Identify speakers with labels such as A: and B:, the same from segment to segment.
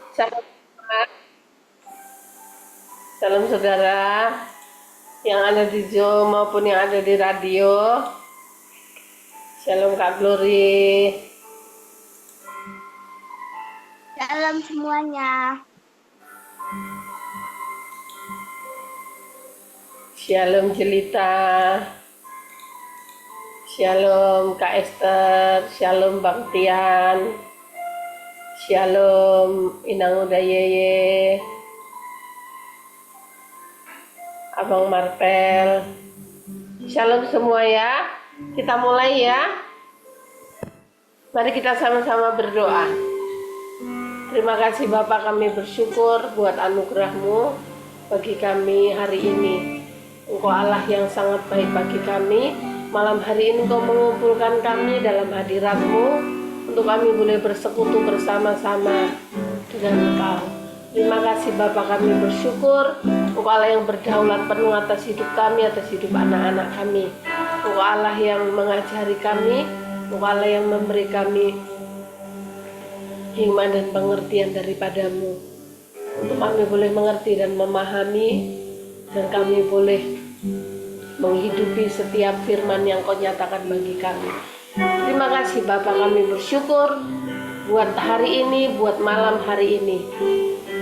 A: Salam, salam saudara yang ada di Zoom maupun yang ada di radio. Shalom Kak Glory.
B: Salam semuanya.
A: Shalom Jelita. Shalom Kak Esther. Shalom Bang Tian. Shalom Inang Udayeye. Abang Martel. Shalom semua ya. Kita mulai ya. Mari kita sama-sama berdoa. Terima kasih Bapak, kami bersyukur buat anugerah-Mu bagi kami hari ini. Engkau Allah yang sangat baik bagi kami. Malam hari ini Engkau mengumpulkan kami dalam hadirat-Mu untuk kami boleh bersekutu bersama-sama dengan Engkau. Terima kasih Bapak, kami bersyukur Engkau Allah yang berdaulat penuh atas hidup kami, atas hidup anak-anak kami. Engkau Allah yang mengajari kami, Engkau Allah yang memberi kami hikmah dan pengertian daripadamu, untuk kami boleh mengerti dan memahami, dan kami boleh menghidupi setiap firman yang Kau nyatakan bagi kami. Terima kasih Bapak, kami bersyukur buat hari ini, buat malam hari ini.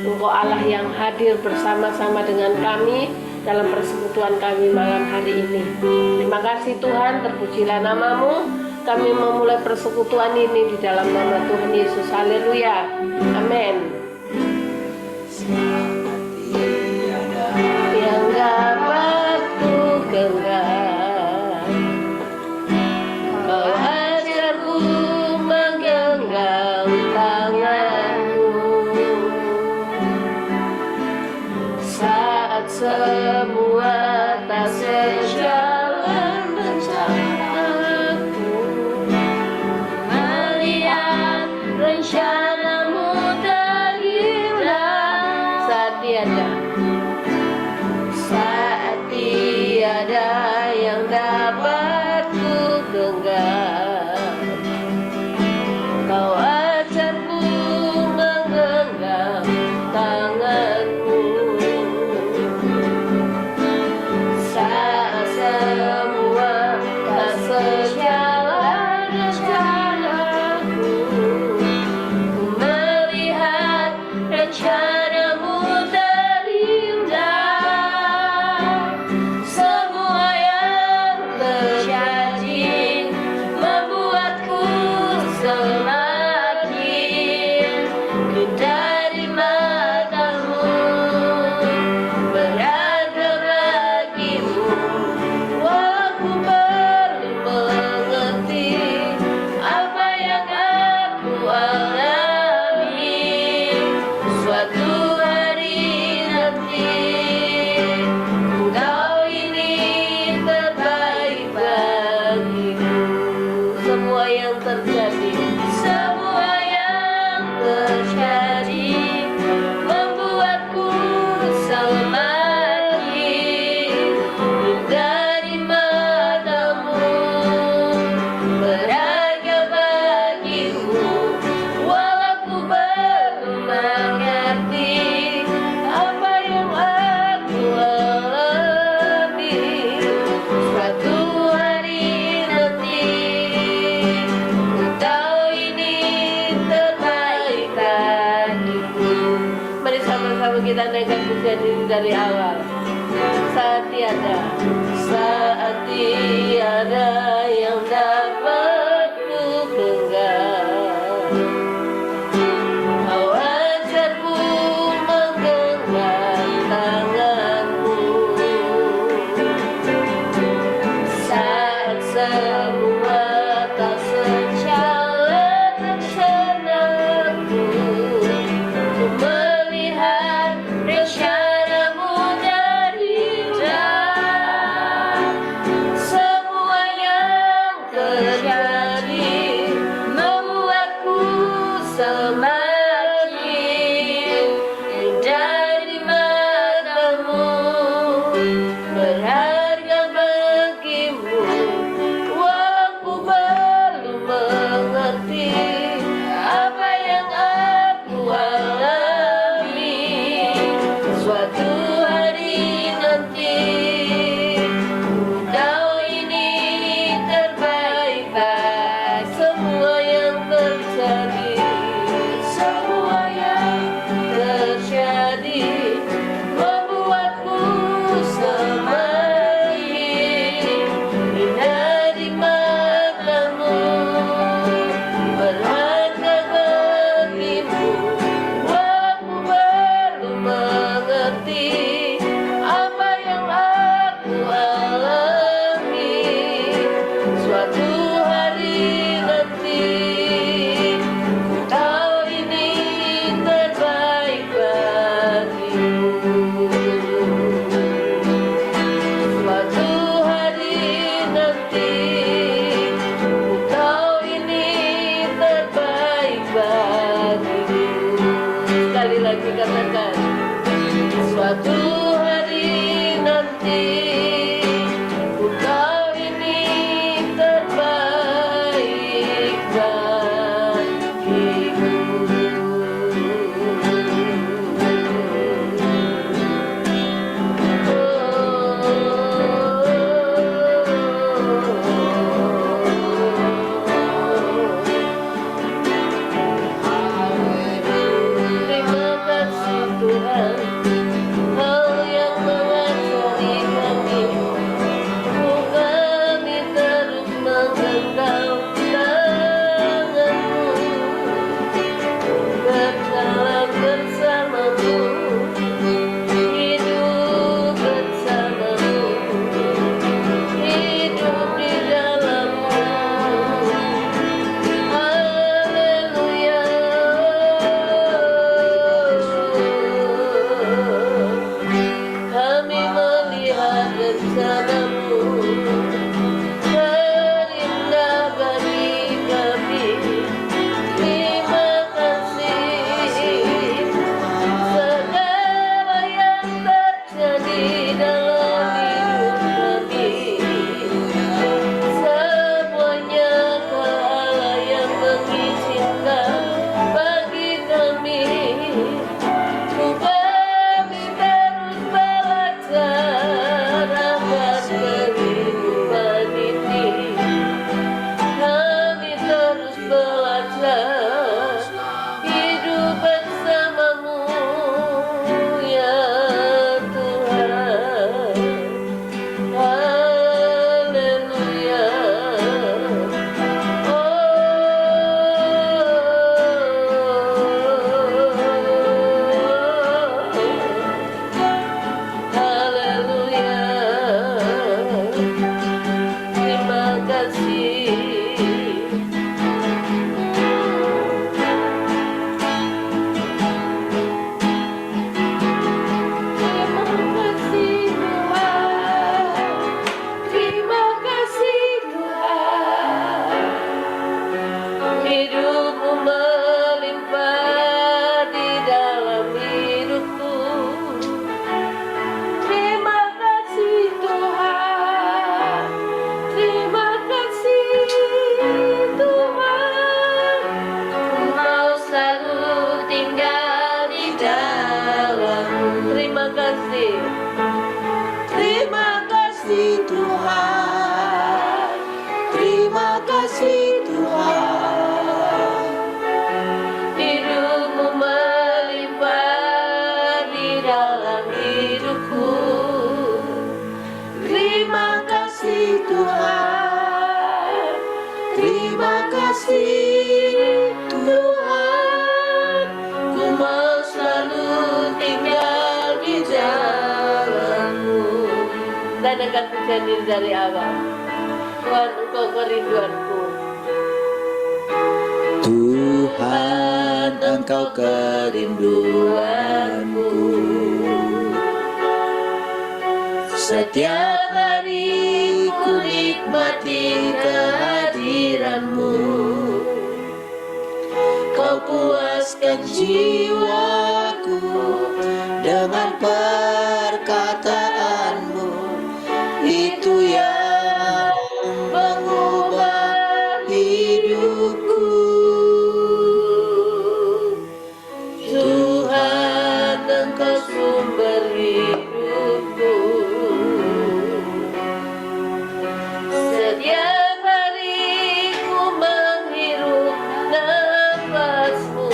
A: Engkau Allah yang hadir bersama-sama dengan kami dalam persekutuan kami malam hari ini. Terima kasih Tuhan, terpujilah nama-Mu. Kami memulai persekutuan ini di dalam nama Tuhan Yesus. Haleluya. Amin. Yang dapat ku genggam, Kau ajarku menggenggam tanganmu saat semua tak sejalan rencanaku. Melihat rencanamu terindah saat tiada yang dapat ku genggam. Kau ajarku menggenggam tanganmu saat semua tak sejalan rencanaku. Ku melihat rencanamu terindah. Semua yang terjadi membuatku semakin dari matamu, berharga bagimu. Aku perlu mengerti apa yang aku alami. Suatu hari nanti Engkau ini terbaik bagiku. Semua yang terjadi membuatku semakin dari matamu, berharga bagimu. Walau ku belum mengerti apa yang aku alami. Suatu hari nanti Engkau ini terbaik bagiku. Mari sama-sama kita naikkan pujian ini dari awal. Saat tiada yang dapat ku genggam, Kau ajarku menggenggam tanganmu saat semua tak sejalan rencanaku. Ku melihat rencanamu terindah. Semua yang sekali lagi katakan, suatu hari nanti engkau ini terbaik bagiku. Terima kasih Tuhan, Kau yang mengasihi kami. Kami terus menggenggam tangan-Mu, berjalan bersama-Mu, hidup bersama-Mu, hidup di dalam-Mu. Haleluya. Kami melihat rencana-Mu terindah bagi kami. Terima kasih. Segala yang terjadi dalam hidup kami, semuanya Allah yang mengizinkan bagi kami. Kami terus belajar akan kehidupan ini. Kami terus belajar hidup bersama-Mu ya Tuhan. Haleluya. Haleluya. Terima kasih. Terima kasih Tuhan. Terima kasih Tuhan. Hidup-Mu melimpah di dalam hidupku. Terima kasih Tuhan. Terima kasih Tuhan. Ku mau selalu tinggal di dalam-Mu. Terima kasih.
C: Terima kasih Tuhan. Terima kasih Tuhan.
A: Hidup-Mu melimpah di dalam hidupku.
C: Terima kasih Tuhan. Terima kasih Tuhan.
A: Ku mau selalu tinggal di dalam-Mu. Dan akan terjadi dari awal. Tuhan, Engkau kerinduanku.
C: Tuhan, Engkau kerinduanku. Setiap hari ku nikmati kehadiran-Mu. Kau puaskan jiwaku dengan perkataan-Mu. Itu yang mengubah hidupku.
A: Tuhan, Engkau sumber hidupku. Setiap hari ku menghirup nafas-Mu.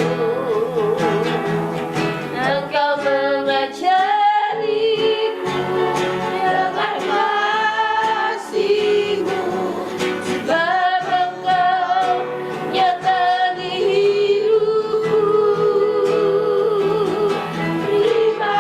A: Engkau mengajariku dengan kasih-Mu. Sebab Engkau nyata di hidupku. Terima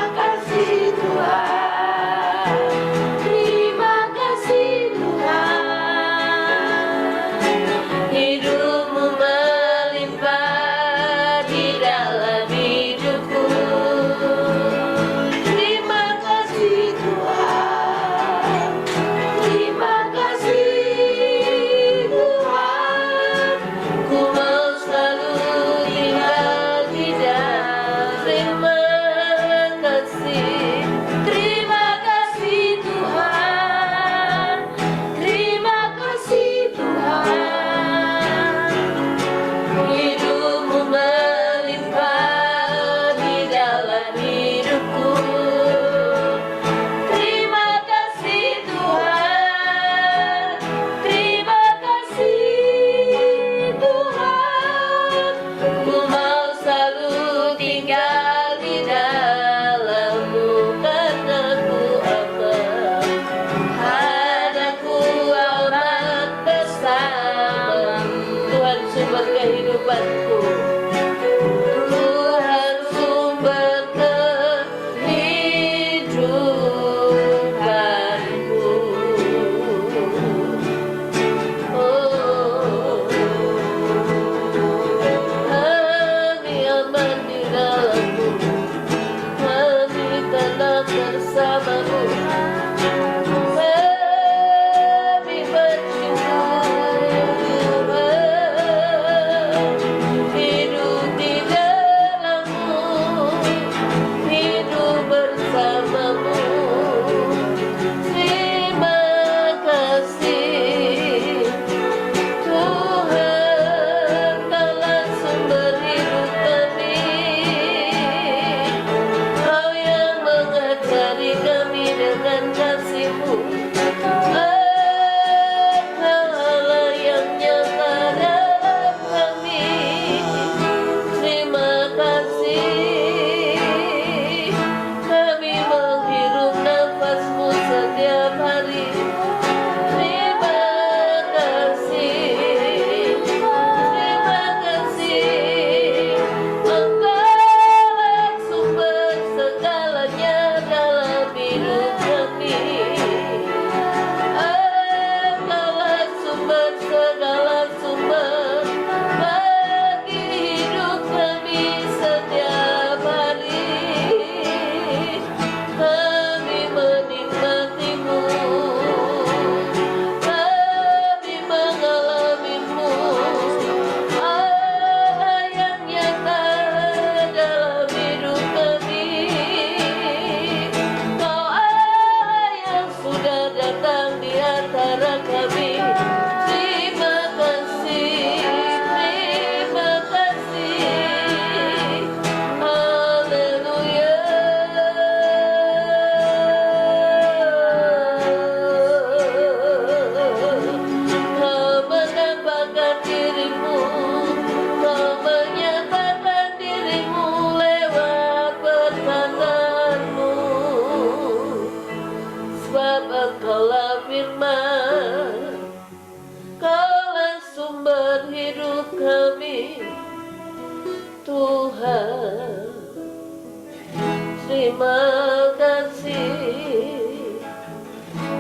A: terima kasih.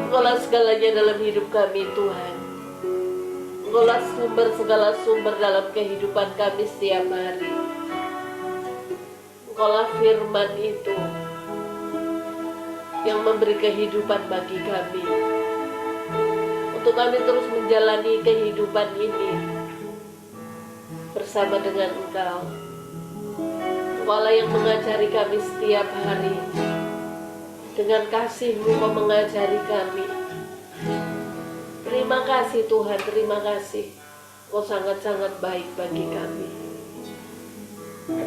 A: Engkaulah segalanya dalam hidup kami Tuhan. Engkaulah sumber segala sumber dalam kehidupan kami setiap hari. Engkaulah firman itu yang memberi kehidupan bagi kami, untuk kami terus menjalani kehidupan ini bersama dengan Engkau. Engkaulah yang mengajari kami setiap hari. Dengan kasih-Mu Kau mengajari kami. Terima kasih Tuhan, terima kasih. Kau sangat-sangat baik bagi kami.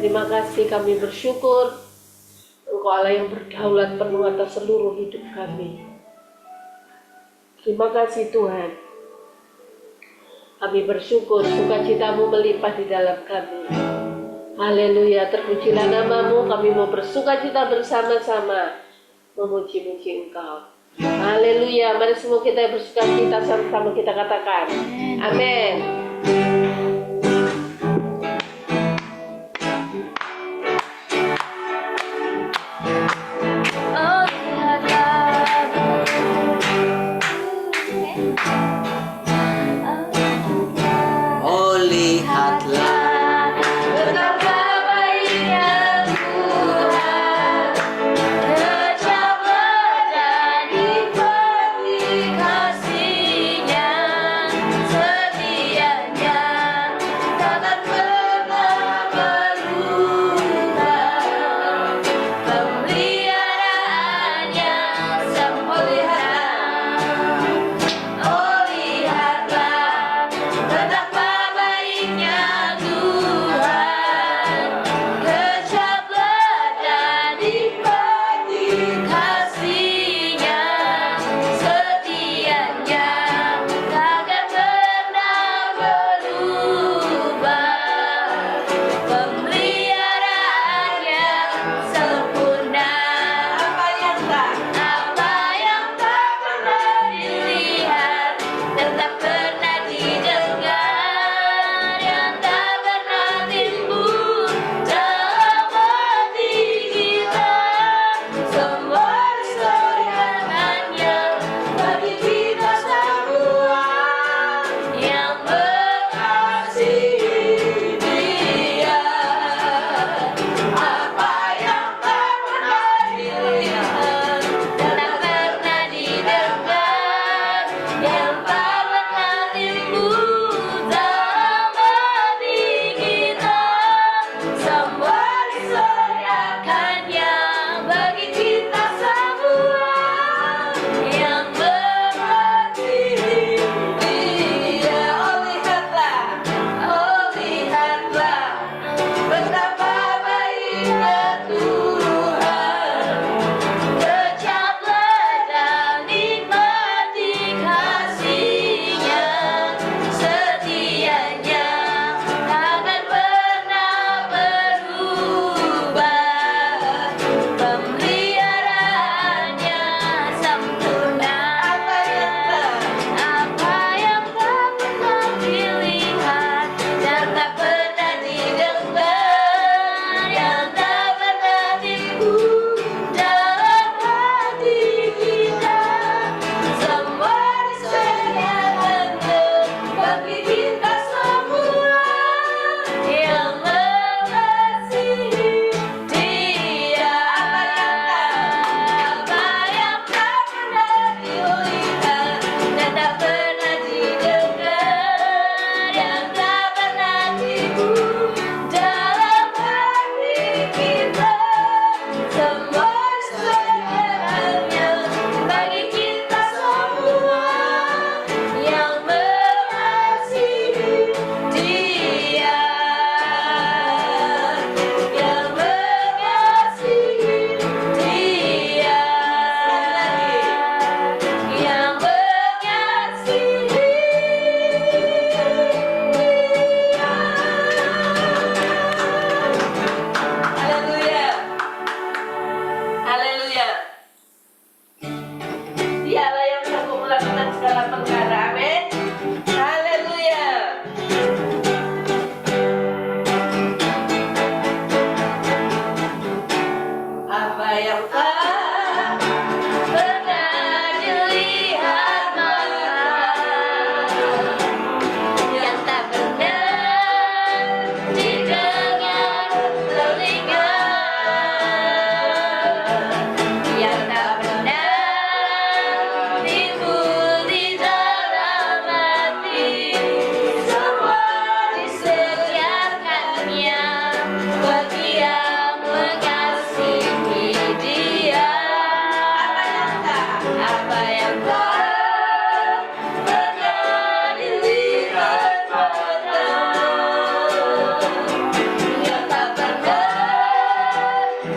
A: Terima kasih, kami bersyukur Engkau Allah yang berdaulat penuh atas seluruh hidup kami. Terima kasih Tuhan. Kami bersyukur sukacita-Mu melimpah di dalam kami. Haleluya, terpujilah nama-Mu. Kami mau bersukacita bersama-sama memuji-muji Engkau. Haleluya, mari semua kita bersukacita sama-sama kita katakan amin.
C: Oh lihatlah betapa baiknya Tuhan, kejamlah dan nikmati kasih-Nya, setia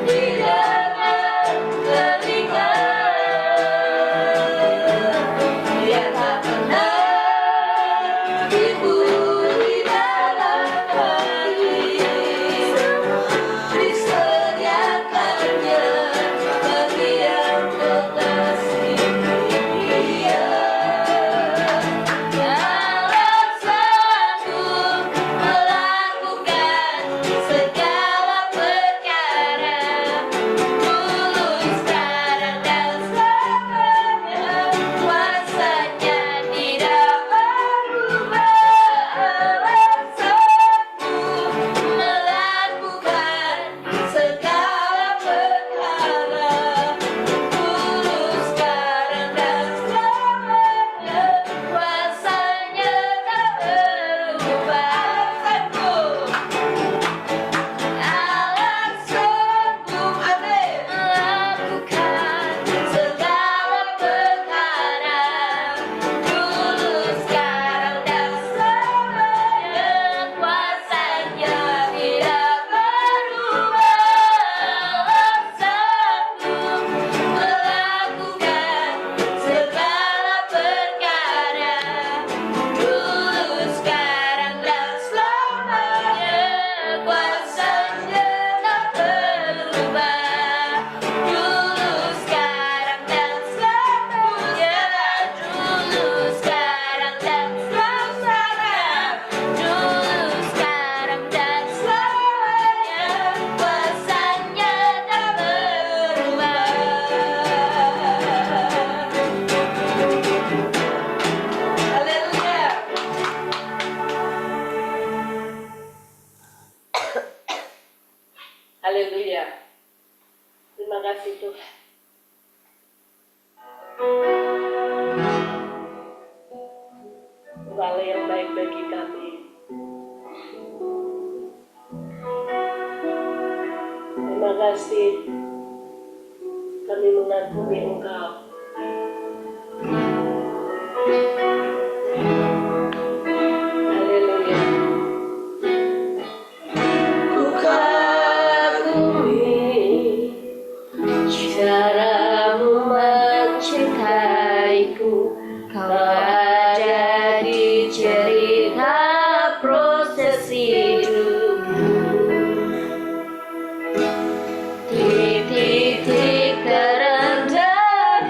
C: dengar telinga. Dia tak pernah timbul di dalam hati. Disediakannya bagi yang kekasih dia. Allah sanggup melakukan segala perkara, dulu, sekarang, dan selamanya. Kuasanya tidak berubah. Allah sanggup melakukan segala perkara, dulu, sekarang, dan selamanya. Kuasanya tak berubah. Allah sanggup melakukan segala perkara, dulu, sekarang, dan selamanya. Kuasanya tidak berubah. Allah sanggup melakukan segala perkara, dulu, sekarang, dan selamanya. Kuasanya tak berubah. Dulu, sekarang, dan selamanya. Dulu, sekarang, dan selamanya. Dulu, sekarang, dan selamanya. Kuasanya tak berubah. Haleluya.
A: Haleluya. Terima kasih Tuhan. Allah yang baik bagi kami. Terima kasih kami mengagumi Engkau. Haleluya. Ku kagumi caramu mencintaiku. Kau ada di cerita proses hidupku. Titik-titik terendah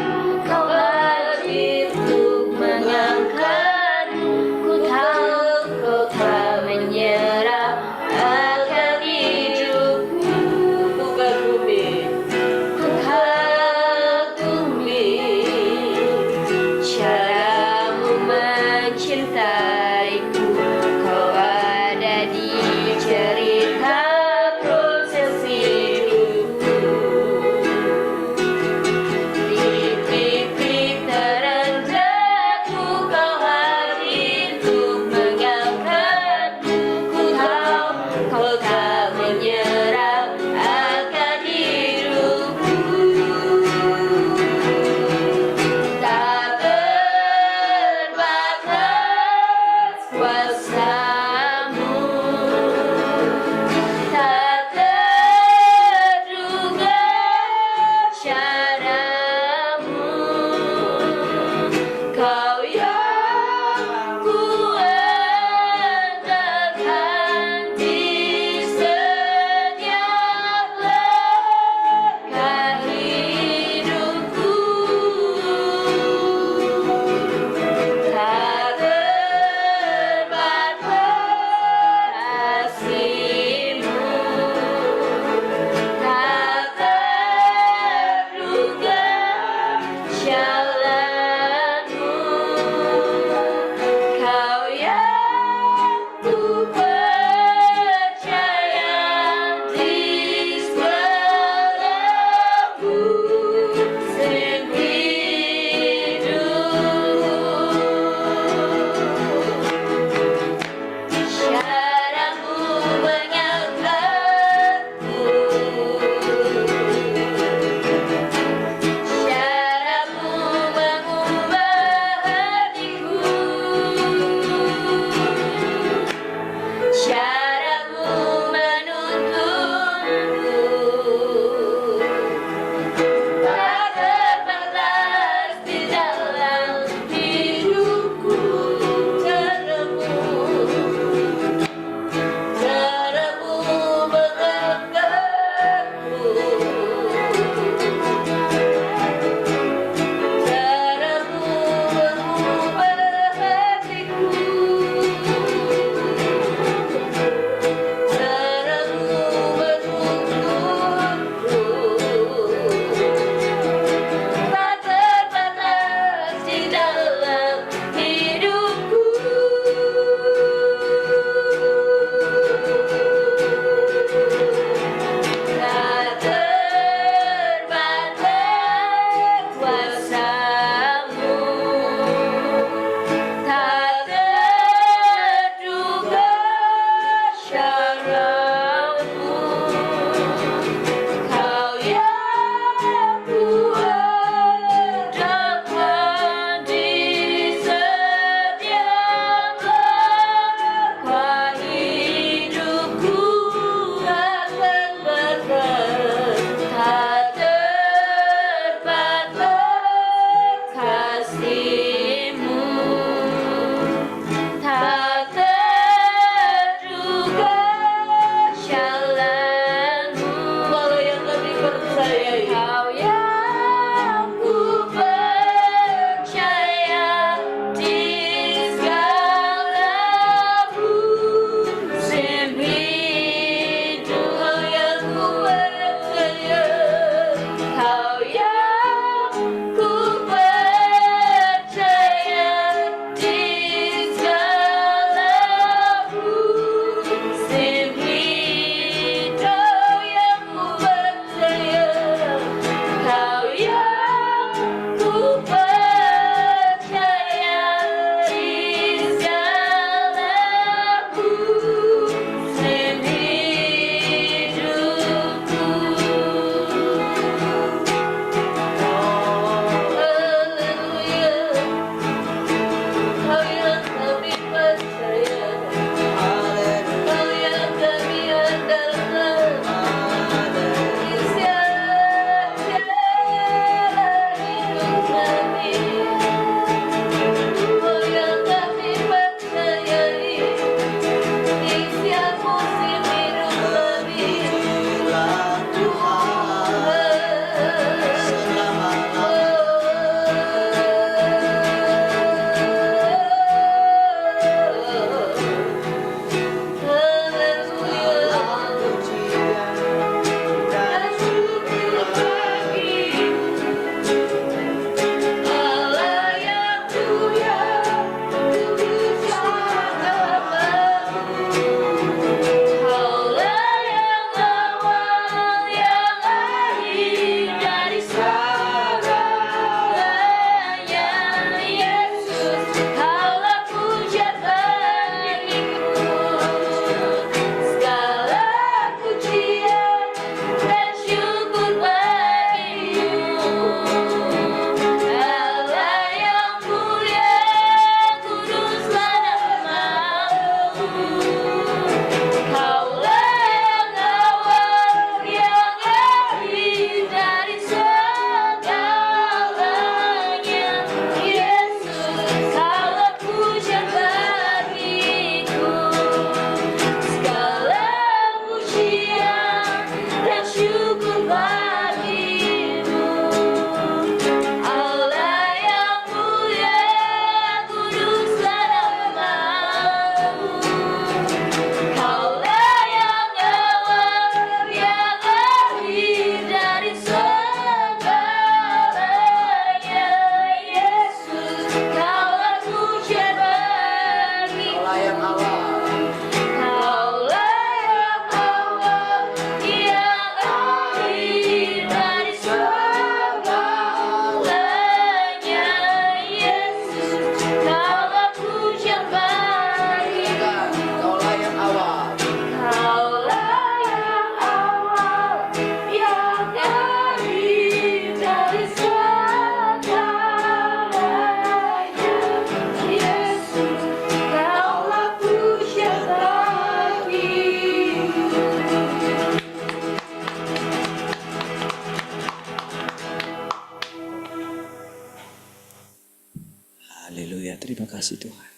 D: Terima kasih Tuhan.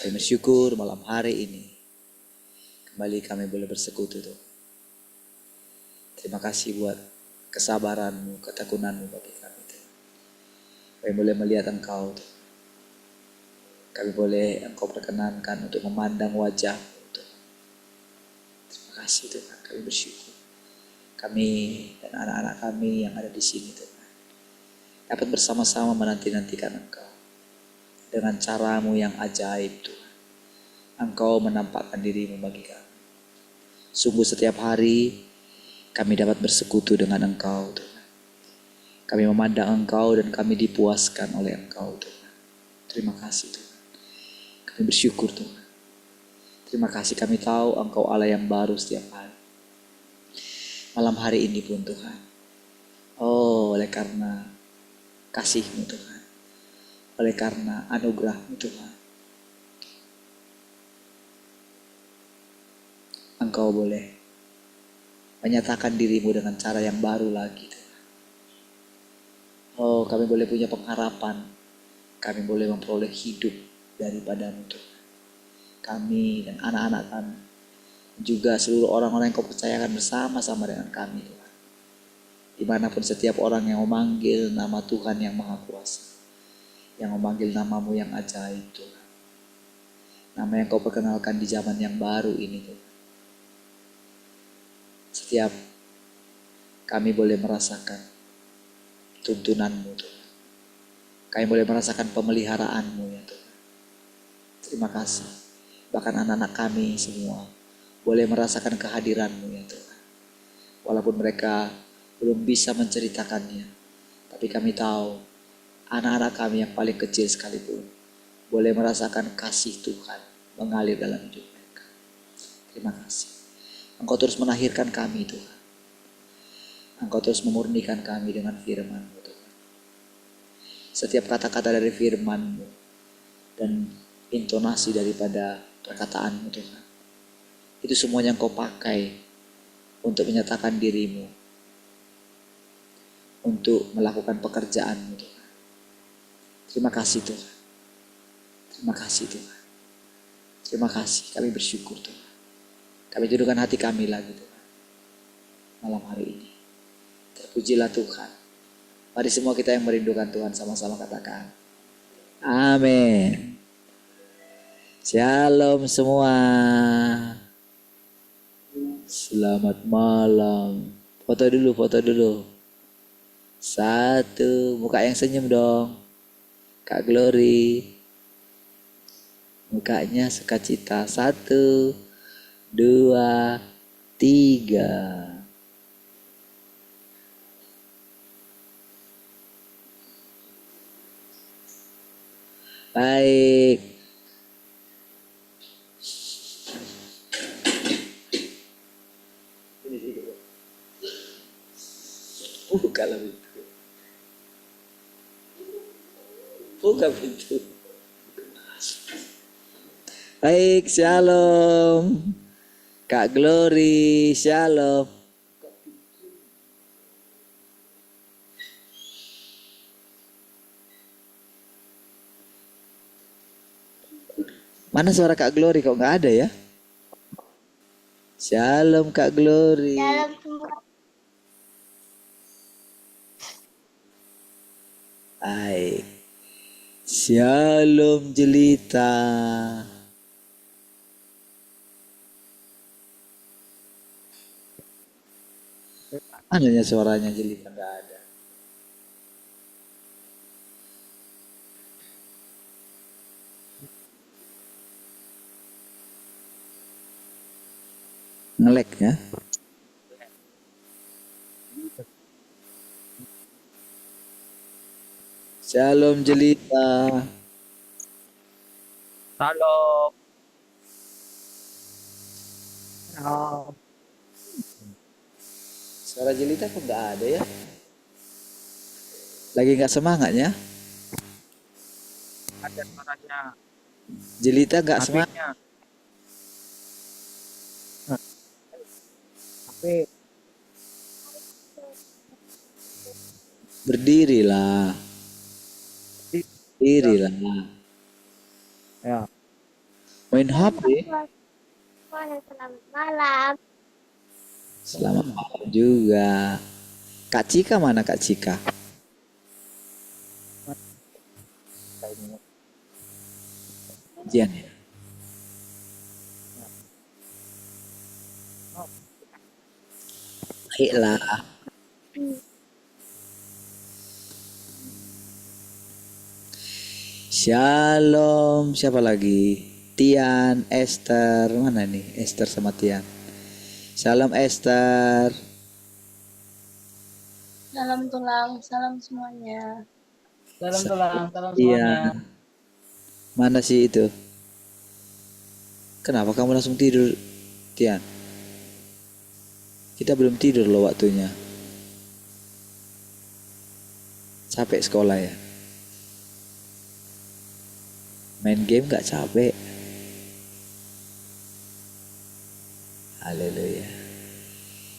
D: Kami bersyukur malam hari ini kembali kami boleh bersekutu Tuhan. Terima kasih buat kesabaran-Mu, ketekunan-Mu bagi kami Tuhan. Kami boleh melihat Engkau Tuhan. Kami boleh Engkau perkenankan untuk memandang wajah-Mu Tuhan. Terima kasih Tuhan, kami bersyukur. Kami dan anak-anak kami yang ada di sini Tuhan, dapat bersama-sama menanti-nantikan Engkau. Dengan cara-Mu yang ajaib Tuhan, Engkau menampakkan diri-Mu bagi kami. Sungguh setiap hari kami dapat bersekutu dengan Engkau Tuhan. Kami memandang Engkau dan kami dipuaskan oleh Engkau Tuhan. Terima kasih Tuhan. Kami bersyukur Tuhan. Terima kasih, kami tahu Engkau Allah yang baru setiap hari. Malam hari ini pun Tuhan, oleh karena kasih-Mu Tuhan, oleh karena anugerah-Mu Tuhan, Engkau boleh menyatakan diri-Mu dengan cara yang baru lagi Tuhan. Kami boleh punya pengharapan, kami boleh memperoleh hidup daripada-Mu Tuhan. Kami dan anak-anak kami, juga seluruh orang-orang yang Kau percayakan bersama-sama dengan kami Tuhan. Dimanapun setiap orang yang memanggil nama Tuhan yang Maha Kuasa, yang memanggil nama-Mu yang ajaib Tuhan, nama yang Kau perkenalkan di zaman yang baru ini Tuhan. Setiap kami boleh merasakan tuntunan-Mu Tuhan. Kami boleh merasakan pemeliharaan-Mu ya Tuhan. Terima kasih. Bahkan anak-anak kami semua boleh merasakan kehadiran-Mu ya Tuhan. Walaupun mereka belum bisa menceritakannya, tapi kami tahu anak-anak kami yang paling kecil sekalipun boleh merasakan kasih Tuhan mengalir dalam hidup mereka. Terima kasih. Engkau terus menahirkan kami Tuhan. Engkau terus memurnikan kami dengan firman-Mu Tuhan. Setiap kata-kata dari firman-Mu dan intonasi daripada perkataan-Mu Tuhan, itu semuanya Engkau pakai untuk menyatakan diri-Mu, untuk melakukan pekerjaan-Mu Tuhan. Terima kasih Tuhan. Terima kasih Tuhan. Terima kasih, kami bersyukur Tuhan. Kami dudukkan hati kami lagi Tuhan malam hari ini. Terpujilah Tuhan. Mari semua kita yang merindukan Tuhan sama-sama katakan amin. Shalom semua. Selamat malam. Foto dulu, foto dulu. Satu, muka yang senyum dong. Kak Glory. Mukanya sukacita. 1, 2, 3. Baik. Bukalah pintu. Buka pintu. Baik, shalom. Kak Glory, shalom. Mana suara Kak Glory kok nggak ada ya? Shalom Kak Glory.
B: Dalam semua.
D: Baik. Shalom Jelita. Mananya suaranya Jelita nggak ada. Ngelek ya. Shalom Jelita.
E: Salam. Salam.
D: Suara Jelita kok nggak ada ya? Lagi nggak semangat ya?
E: Ada suaranya.
D: Jelita nggak semangat.
E: HP-nya. HP.
D: Berdirilah. Berdirilah.
E: Ya.
D: Main HP.
B: Selamat malam.
D: Selamat malam juga. Kak Cika mana Kak Cika? Ujian ya? Baiklah. Shalom. Siapa lagi? Tian, Esther. Mana nih? Esther sama Tian. Shalom Esther.
C: Salam tulang, salam semuanya.
E: Salam tulang, salam
D: Iya.
E: semuanya.
D: Mana sih itu? Kenapa kamu langsung tidur, Tian? Kita belum tidur loh waktunya. Capek sekolah ya? Main game gak capek? Haleluya.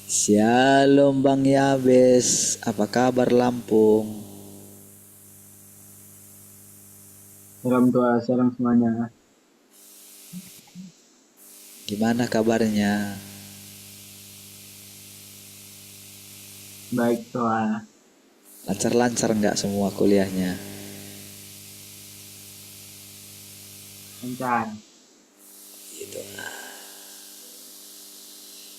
D: Shalom Bang Yabes. Apa kabar Lampung?
E: Salam tua, salam semuanya.
D: Gimana kabarnya?
E: Baik tua.
D: Lancar-lancar nggak semua kuliahnya?
E: Lancar.
D: Gitu.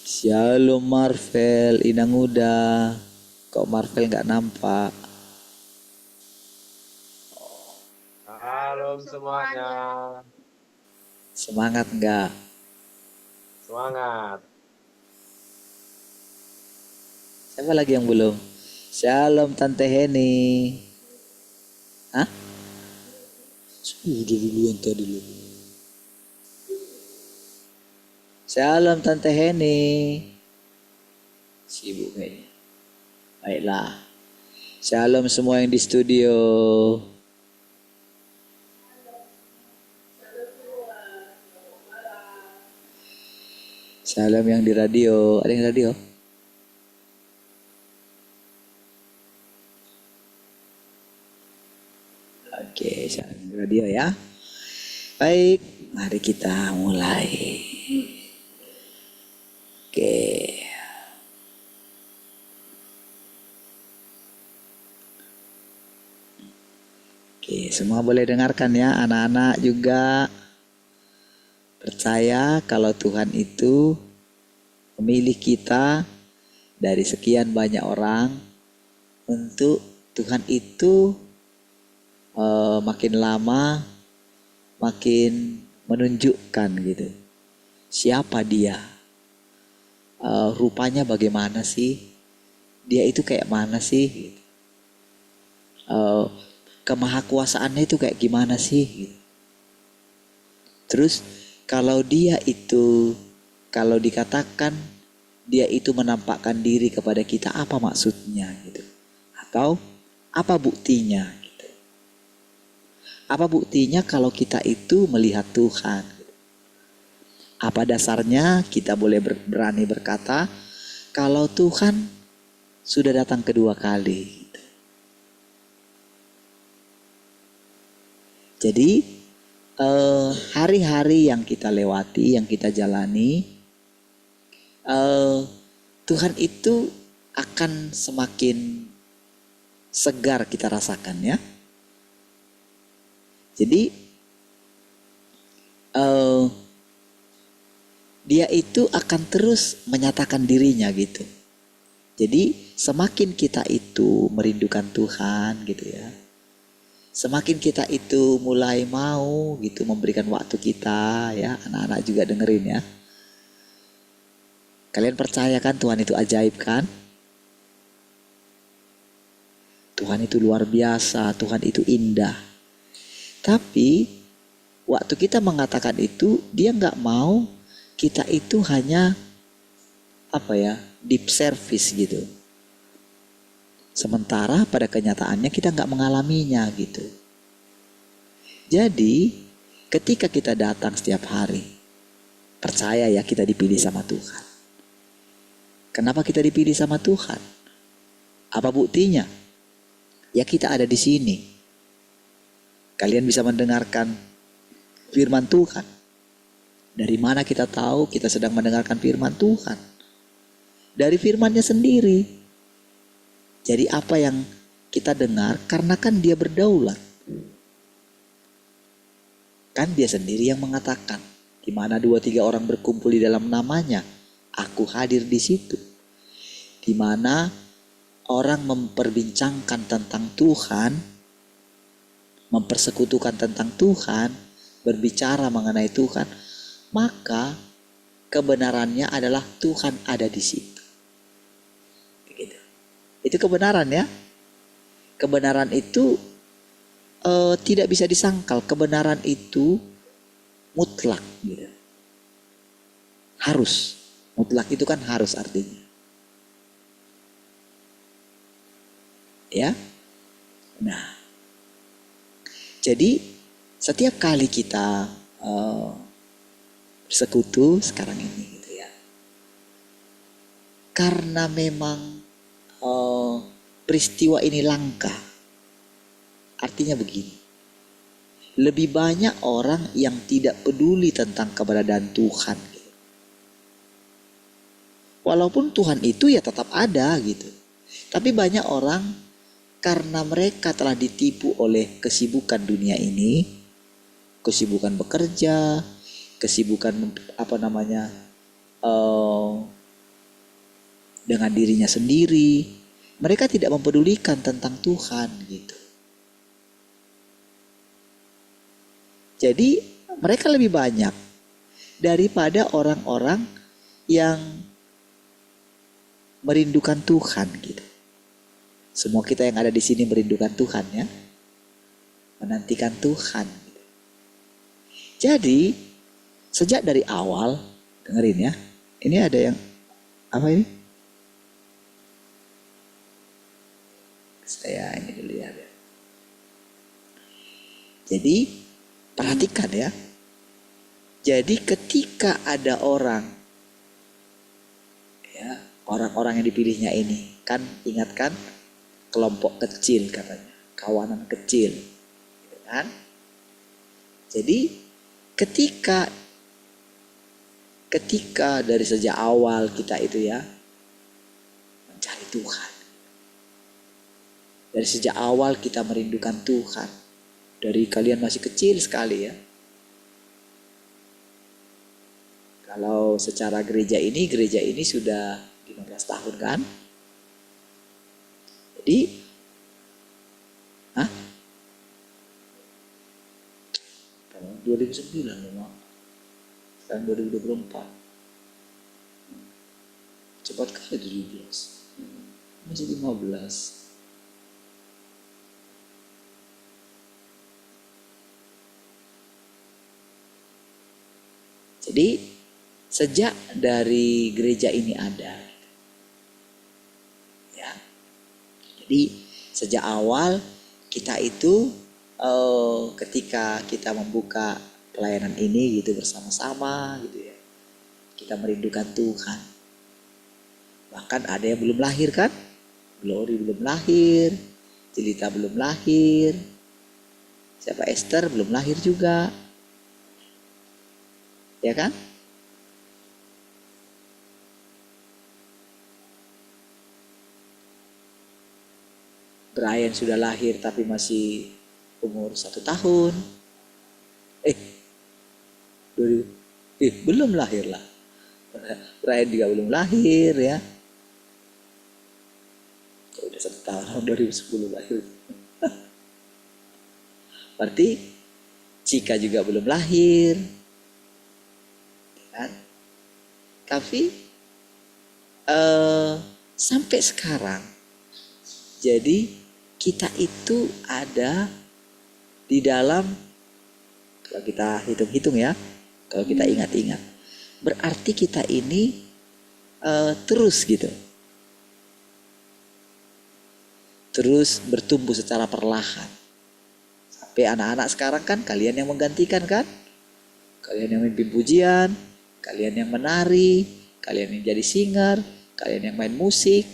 D: Shalom Marvel, Inang Uda. Kok Marvel nggak nampak?
F: Halo semuanya,
D: Semangat nggak?
F: semangat.
D: Siapa lagi yang belum? Shalom Tante Heni. Hah? Sudah duluan tadi lu. Shalom Tante Heni. Sibuk kayaknya. Baiklah. Shalom semua yang di studio. Shalom yang di radio. Ada yang di radio? Oke, shalom yang di radio ya. Baik, mari kita mulai. Oke. Oke, semua boleh dengarkan ya, anak-anak juga. Percaya kalau Tuhan itu memilih kita dari sekian banyak orang untuk Tuhan itu makin lama makin menunjukkan gitu siapa dia, rupanya bagaimana sih, dia itu kayak mana sih, gitu. Kemahakuasaannya itu kayak gimana sih gitu. Terus kalau dia itu, kalau dikatakan dia itu menampakkan diri kepada kita, apa maksudnya gitu? Atau apa buktinya gitu? Apa buktinya kalau kita itu melihat Tuhan? Apa dasarnya kita boleh berani berkata kalau Tuhan sudah datang kedua kali gitu. Jadi hari-hari yang kita lewati, yang kita jalani, Tuhan itu akan semakin segar kita rasakan ya. Jadi dia itu akan terus menyatakan dirinya gitu. Jadi semakin kita itu merindukan Tuhan gitu ya, semakin kita itu mulai mau gitu memberikan waktu kita ya, anak-anak juga dengerin ya. Kalian percaya kan Tuhan itu ajaib kan? Tuhan itu luar biasa, Tuhan itu indah. Tapi waktu kita mengatakan itu, dia nggak mau kita itu hanya deep service gitu. Sementara pada kenyataannya kita nggak mengalaminya gitu. Jadi ketika kita datang setiap hari, percaya ya kita dipilih sama Tuhan. Kenapa kita dipilih sama Tuhan? Apa buktinya? Ya kita ada di sini. Kalian bisa mendengarkan firman Tuhan. Dari mana kita tahu kita sedang mendengarkan firman Tuhan? Dari firman-Nya sendiri. Jadi apa yang kita dengar karena kan Dia berdaulat. Kan Dia sendiri yang mengatakan, di mana 2-3 orang berkumpul di dalam namanya, aku hadir di situ. Di mana orang memperbincangkan tentang Tuhan, mempersekutukan tentang Tuhan, berbicara mengenai Tuhan, maka kebenarannya adalah Tuhan ada di situ. Begitu. Itu kebenaran ya. Kebenaran itu tidak bisa disangkal. Kebenaran itu mutlak. Gitu. Harus. Mutlak itu kan harus artinya. Ya. Nah. Jadi setiap kali kita bersekutu sekarang ini gitu ya. Karena memang peristiwa ini langka. Artinya begini. Lebih banyak orang yang tidak peduli tentang keberadaan Tuhan. Gitu. Walaupun Tuhan itu ya tetap ada gitu. Tapi banyak orang karena mereka telah ditipu oleh kesibukan dunia ini, kesibukan bekerja, kesibukan dengan dirinya sendiri, mereka tidak mempedulikan tentang Tuhan gitu. Jadi mereka lebih banyak daripada orang-orang yang merindukan Tuhan gitu. Semua kita yang ada di sini merindukan Tuhan ya. Menantikan Tuhan. Jadi sejak dari awal, dengerin ya. Ini ada yang apa ini? Saya ini dulu ya. Jadi perhatikan ya. Jadi ketika ada orang ya, orang-orang yang dipilihnya ini kan ingatkan kelompok kecil katanya, kawanan kecil, gitu kan? Jadi ketika dari sejak awal kita itu ya mencari Tuhan, dari sejak awal kita merindukan Tuhan, dari kalian masih kecil sekali ya. Kalau secara gereja ini sudah 15 tahun kan? Jadi, hah? 2009 memang. Sekarang 2024. Cepat kali 17. Masih 15. Jadi, sejak dari gereja ini ada, jadi sejak awal kita itu ketika kita membuka pelayanan ini gitu bersama-sama gitu ya. Kita merindukan Tuhan. Bahkan ada yang belum lahir kan? Glory belum lahir, Jelita belum lahir. Siapa Esther belum lahir juga. Ya kan? Brian sudah lahir tapi masih umur 1 tahun. Belum lahir lah. Brian juga belum lahir ya. Udah 1 tahun, 2010 lahir. Berarti Cika juga belum lahir. Kan? Tapi sampai sekarang jadi kita itu ada di dalam, kalau kita hitung-hitung ya, kalau kita ingat-ingat, berarti kita ini terus gitu, terus bertumbuh secara perlahan. Sampai anak-anak sekarang kan kalian yang menggantikan kan, kalian yang memimpin pujian, kalian yang menari, kalian yang jadi singer, kalian yang main musik,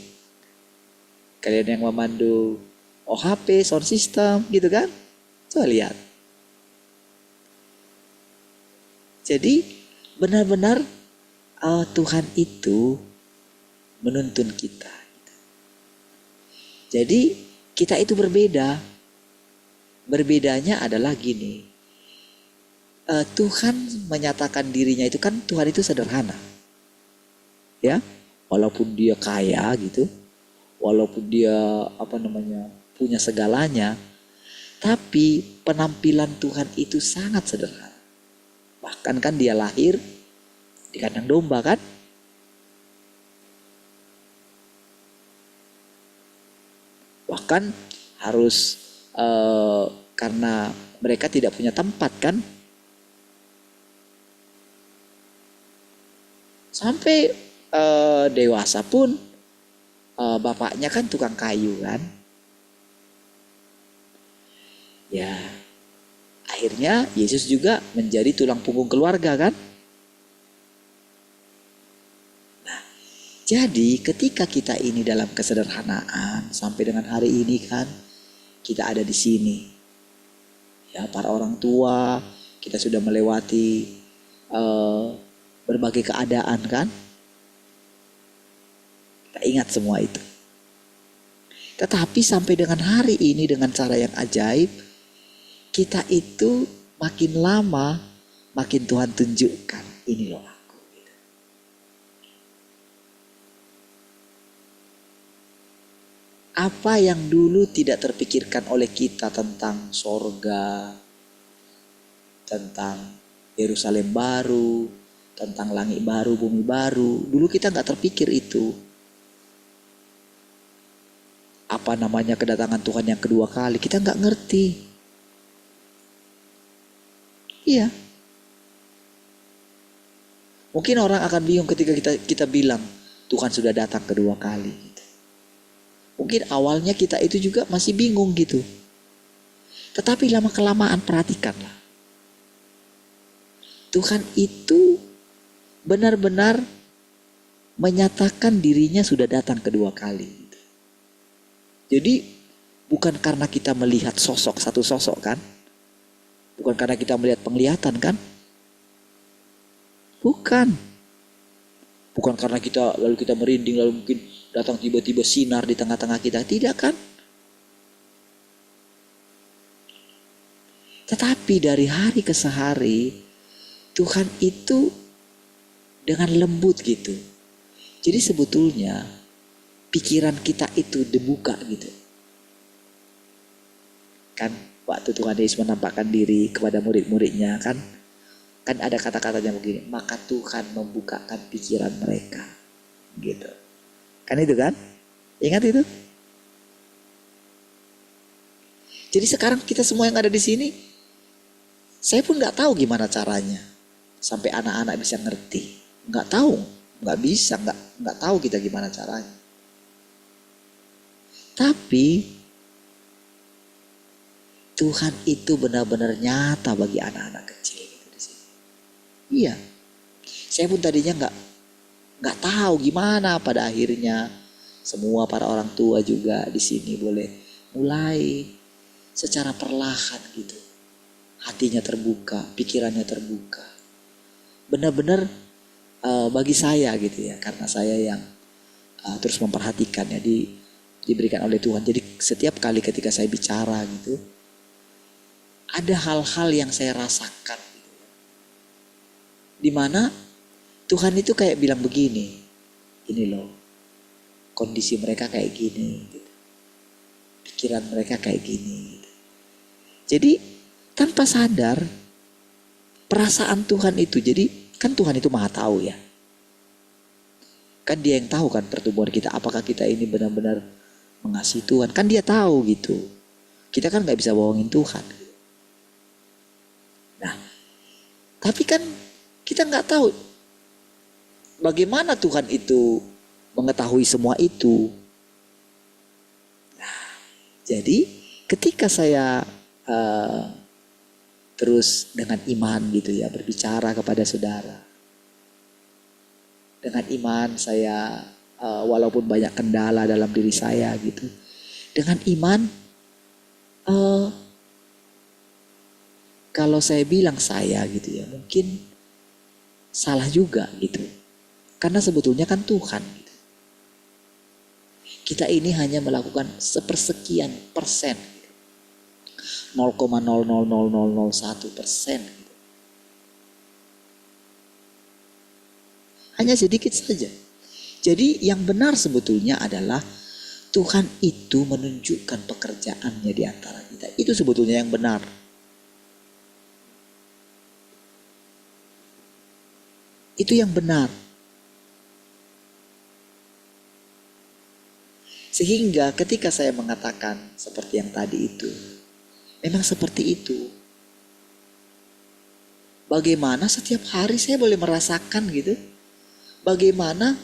D: kalian yang memandu OHP, sound system gitu kan. Coba lihat. Jadi benar-benar Tuhan itu menuntun kita. Jadi kita itu berbeda. Berbedanya adalah gini. Tuhan menyatakan dirinya itu kan, Tuhan itu sederhana. Ya, walaupun dia kaya gitu, walaupun dia punya segalanya, tapi penampilan Tuhan itu sangat sederhana. Bahkan kan dia lahir di kandang domba kan? Bahkan harus karena mereka tidak punya tempat kan? Sampai dewasa pun bapaknya kan tukang kayu kan? Ya, akhirnya Yesus juga menjadi tulang punggung keluarga kan? Nah, jadi ketika kita ini dalam kesederhanaan sampai dengan hari ini kan, kita ada di sini. Ya, para orang tua, kita sudah melewati berbagai keadaan kan? Kita ingat semua itu. Tetapi sampai dengan hari ini dengan cara yang ajaib, kita itu makin lama makin Tuhan tunjukkan, ini loh aku. Apa yang dulu tidak terpikirkan oleh kita tentang sorga, tentang Yerusalem baru, tentang langit baru, bumi baru, dulu kita gak terpikir itu. Apa namanya kedatangan Tuhan yang kedua kali, kita gak ngerti. Iya. Mungkin orang akan bingung ketika kita bilang Tuhan sudah datang kedua kali gitu. Mungkin awalnya kita itu juga masih bingung gitu. Tetapi lama-kelamaan perhatikanlah. Tuhan itu benar-benar menyatakan dirinya sudah datang kedua kali gitu. Jadi bukan karena kita melihat satu sosok kan? Bukan karena kita melihat penglihatan kan? Bukan. Bukan karena kita merinding lalu mungkin datang tiba-tiba sinar di tengah-tengah kita. Tidak kan? Tetapi dari hari ke hari Tuhan itu dengan lembut gitu. Jadi sebetulnya pikiran kita itu dibuka gitu. Kan waktu Tuhan Yesus menampakkan diri kepada murid-muridnya kan ada kata-katanya begini, maka Tuhan membukakan pikiran mereka gitu. Kan itu kan? Ingat itu? Jadi sekarang kita semua yang ada di sini, saya pun nggak tahu gimana caranya sampai anak-anak bisa ngerti. Nggak tahu, nggak bisa, nggak tahu kita gimana caranya. Tapi Tuhan itu benar-benar nyata bagi anak-anak kecil gitu di sini. Iya, saya pun tadinya nggak tahu gimana. Pada akhirnya semua para orang tua juga di sini boleh mulai secara perlahan gitu. Hatinya terbuka, pikirannya terbuka. Benar-benar bagi saya gitu ya, karena saya yang terus memperhatikan ya, diberikan oleh Tuhan. Jadi setiap kali ketika saya bicara gitu, ada hal-hal yang saya rasakan gitu. Dimana Tuhan itu kayak bilang begini, ini loh kondisi mereka kayak gini gitu. Pikiran mereka kayak gini gitu. Jadi tanpa sadar perasaan Tuhan itu, jadi kan Tuhan itu maha tahu ya. Kan dia yang tahu kan pertumbuhan kita, apakah kita ini benar-benar mengasihi Tuhan. Kan dia tahu gitu. Kita kan gak bisa bohongin Tuhan. Nah, tapi kan kita gak tahu bagaimana Tuhan itu mengetahui semua itu. Nah, jadi ketika saya terus dengan iman gitu ya berbicara kepada saudara. Dengan iman saya walaupun banyak kendala dalam diri saya gitu. Dengan iman kalau saya bilang saya gitu ya, mungkin salah juga gitu. Karena sebetulnya kan Tuhan gitu. Kita ini hanya melakukan sepersekian persen, 0,00001%. Hanya sedikit saja. Jadi yang benar sebetulnya adalah Tuhan itu menunjukkan pekerjaannya di antara kita. Itu sebetulnya yang benar. Itu yang benar. Sehingga ketika saya mengatakan seperti yang tadi itu, memang seperti itu. Bagaimana setiap hari saya boleh merasakan gitu. Bagaimana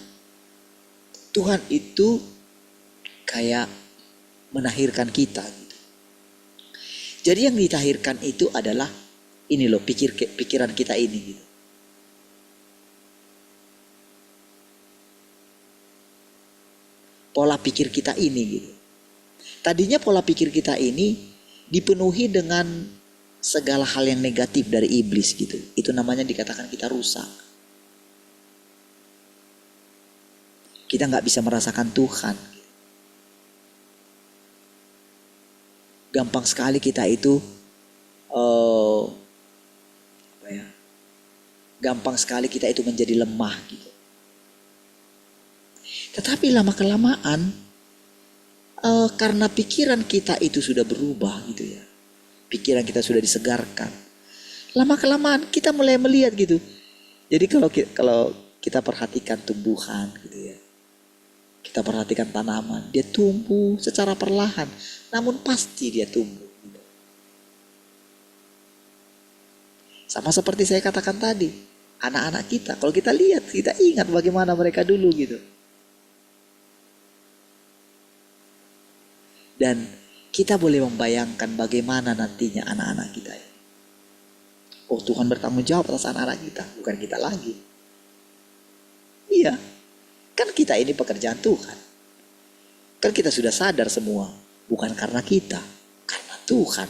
D: Tuhan itu kayak menahirkan kita gitu. Jadi yang ditahirkan itu adalah ini loh, pikiran kita ini gitu. Pola pikir kita ini gitu. Tadinya pola pikir kita ini dipenuhi dengan segala hal yang negatif dari iblis gitu. Itu namanya dikatakan kita rusak. Kita nggak bisa merasakan Tuhan. Gampang sekali kita itu gampang sekali kita itu menjadi lemah gitu. Tetapi lama kelamaan karena pikiran kita itu sudah berubah gitu ya. Pikiran kita sudah disegarkan. Lama kelamaan kita mulai melihat gitu. Jadi kalau kita perhatikan tumbuhan gitu ya. Kita perhatikan tanaman, dia tumbuh secara perlahan, namun pasti dia tumbuh. Sama seperti saya katakan tadi, anak-anak kita, kalau kita lihat, kita ingat bagaimana mereka dulu gitu. Dan kita boleh membayangkan bagaimana nantinya anak-anak kita. Oh, Tuhan bertanggung jawab atas anak-anak kita, bukan kita lagi. Iya. Kan kita ini pekerjaan Tuhan. Kan kita sudah sadar semua. Bukan karena kita. Karena Tuhan.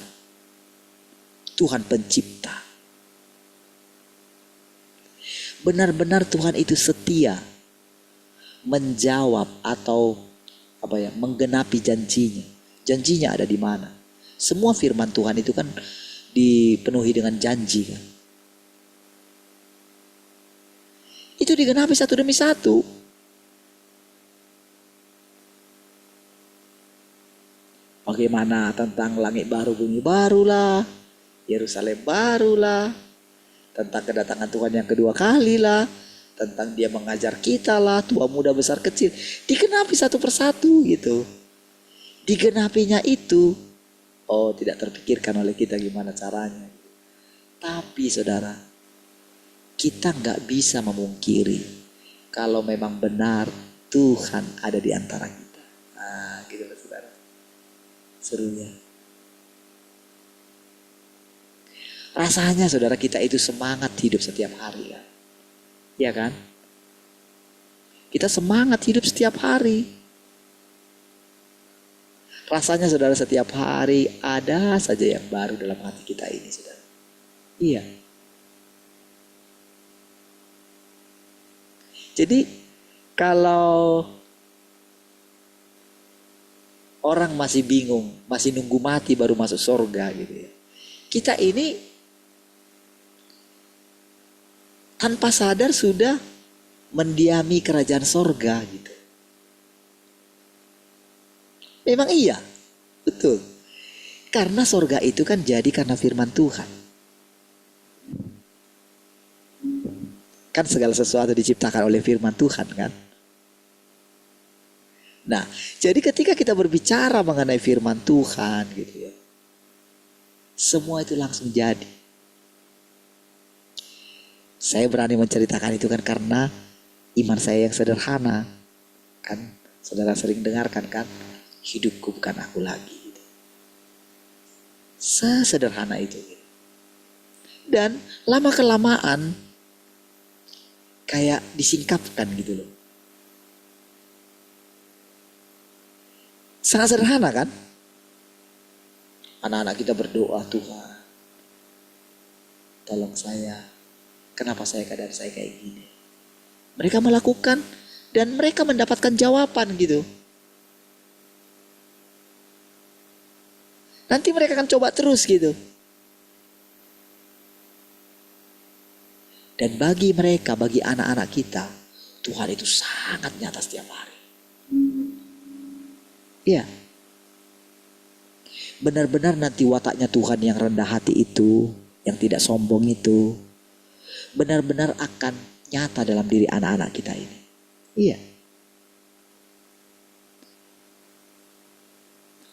D: Tuhan pencipta. Benar-benar Tuhan itu setia. Menjawab atau menggenapi janjinya. Janjinya ada di mana? Semua firman Tuhan itu kan dipenuhi dengan janji kan. Itu digenapi satu demi satu. Bagaimana tentang langit baru, bumi barulah, Yerusalem barulah, tentang kedatangan Tuhan yang kedua kali lah, tentang dia mengajar kita lah, tua muda besar kecil, digenapi satu persatu gitu. Digenapinya itu, tidak terpikirkan oleh kita gimana caranya. Tapi saudara, kita nggak bisa memungkiri kalau memang benar Tuhan ada di antara kita. Nah, gitu loh saudara. Serunya. Rasanya saudara kita itu semangat hidup setiap hari kan. Iya kan? Kita semangat hidup setiap hari. Rasanya saudara setiap hari ada saja yang baru dalam hati kita ini saudara. Iya. Jadi kalau orang masih bingung, masih nunggu mati baru masuk surga gitu ya. Kita ini tanpa sadar sudah mendiami kerajaan surga gitu. Memang iya, betul. Karena surga itu kan jadi karena firman Tuhan. Kan segala sesuatu diciptakan oleh firman Tuhan kan. Nah, jadi ketika kita berbicara mengenai firman Tuhan gitu ya. Semua itu langsung jadi. Saya berani menceritakan itu kan karena iman saya yang sederhana. Kan saudara sering dengarkan kan, hidupku bukan aku lagi gitu. Sesederhana itu gitu. Dan lama kelamaan kayak disingkapkan gitu loh. Sangat sederhana kan? Anak-anak kita berdoa, Tuhan tolong saya Kenapa keadaan saya kayak gini? Mereka melakukan dan mereka mendapatkan jawaban gitu. Nanti mereka akan coba terus gitu. Dan bagi mereka, bagi anak-anak kita, Tuhan itu sangat nyata setiap hari. Iya. Benar-benar nanti wataknya Tuhan yang rendah hati itu, yang tidak sombong itu, benar-benar akan nyata dalam diri anak-anak kita ini. Iya.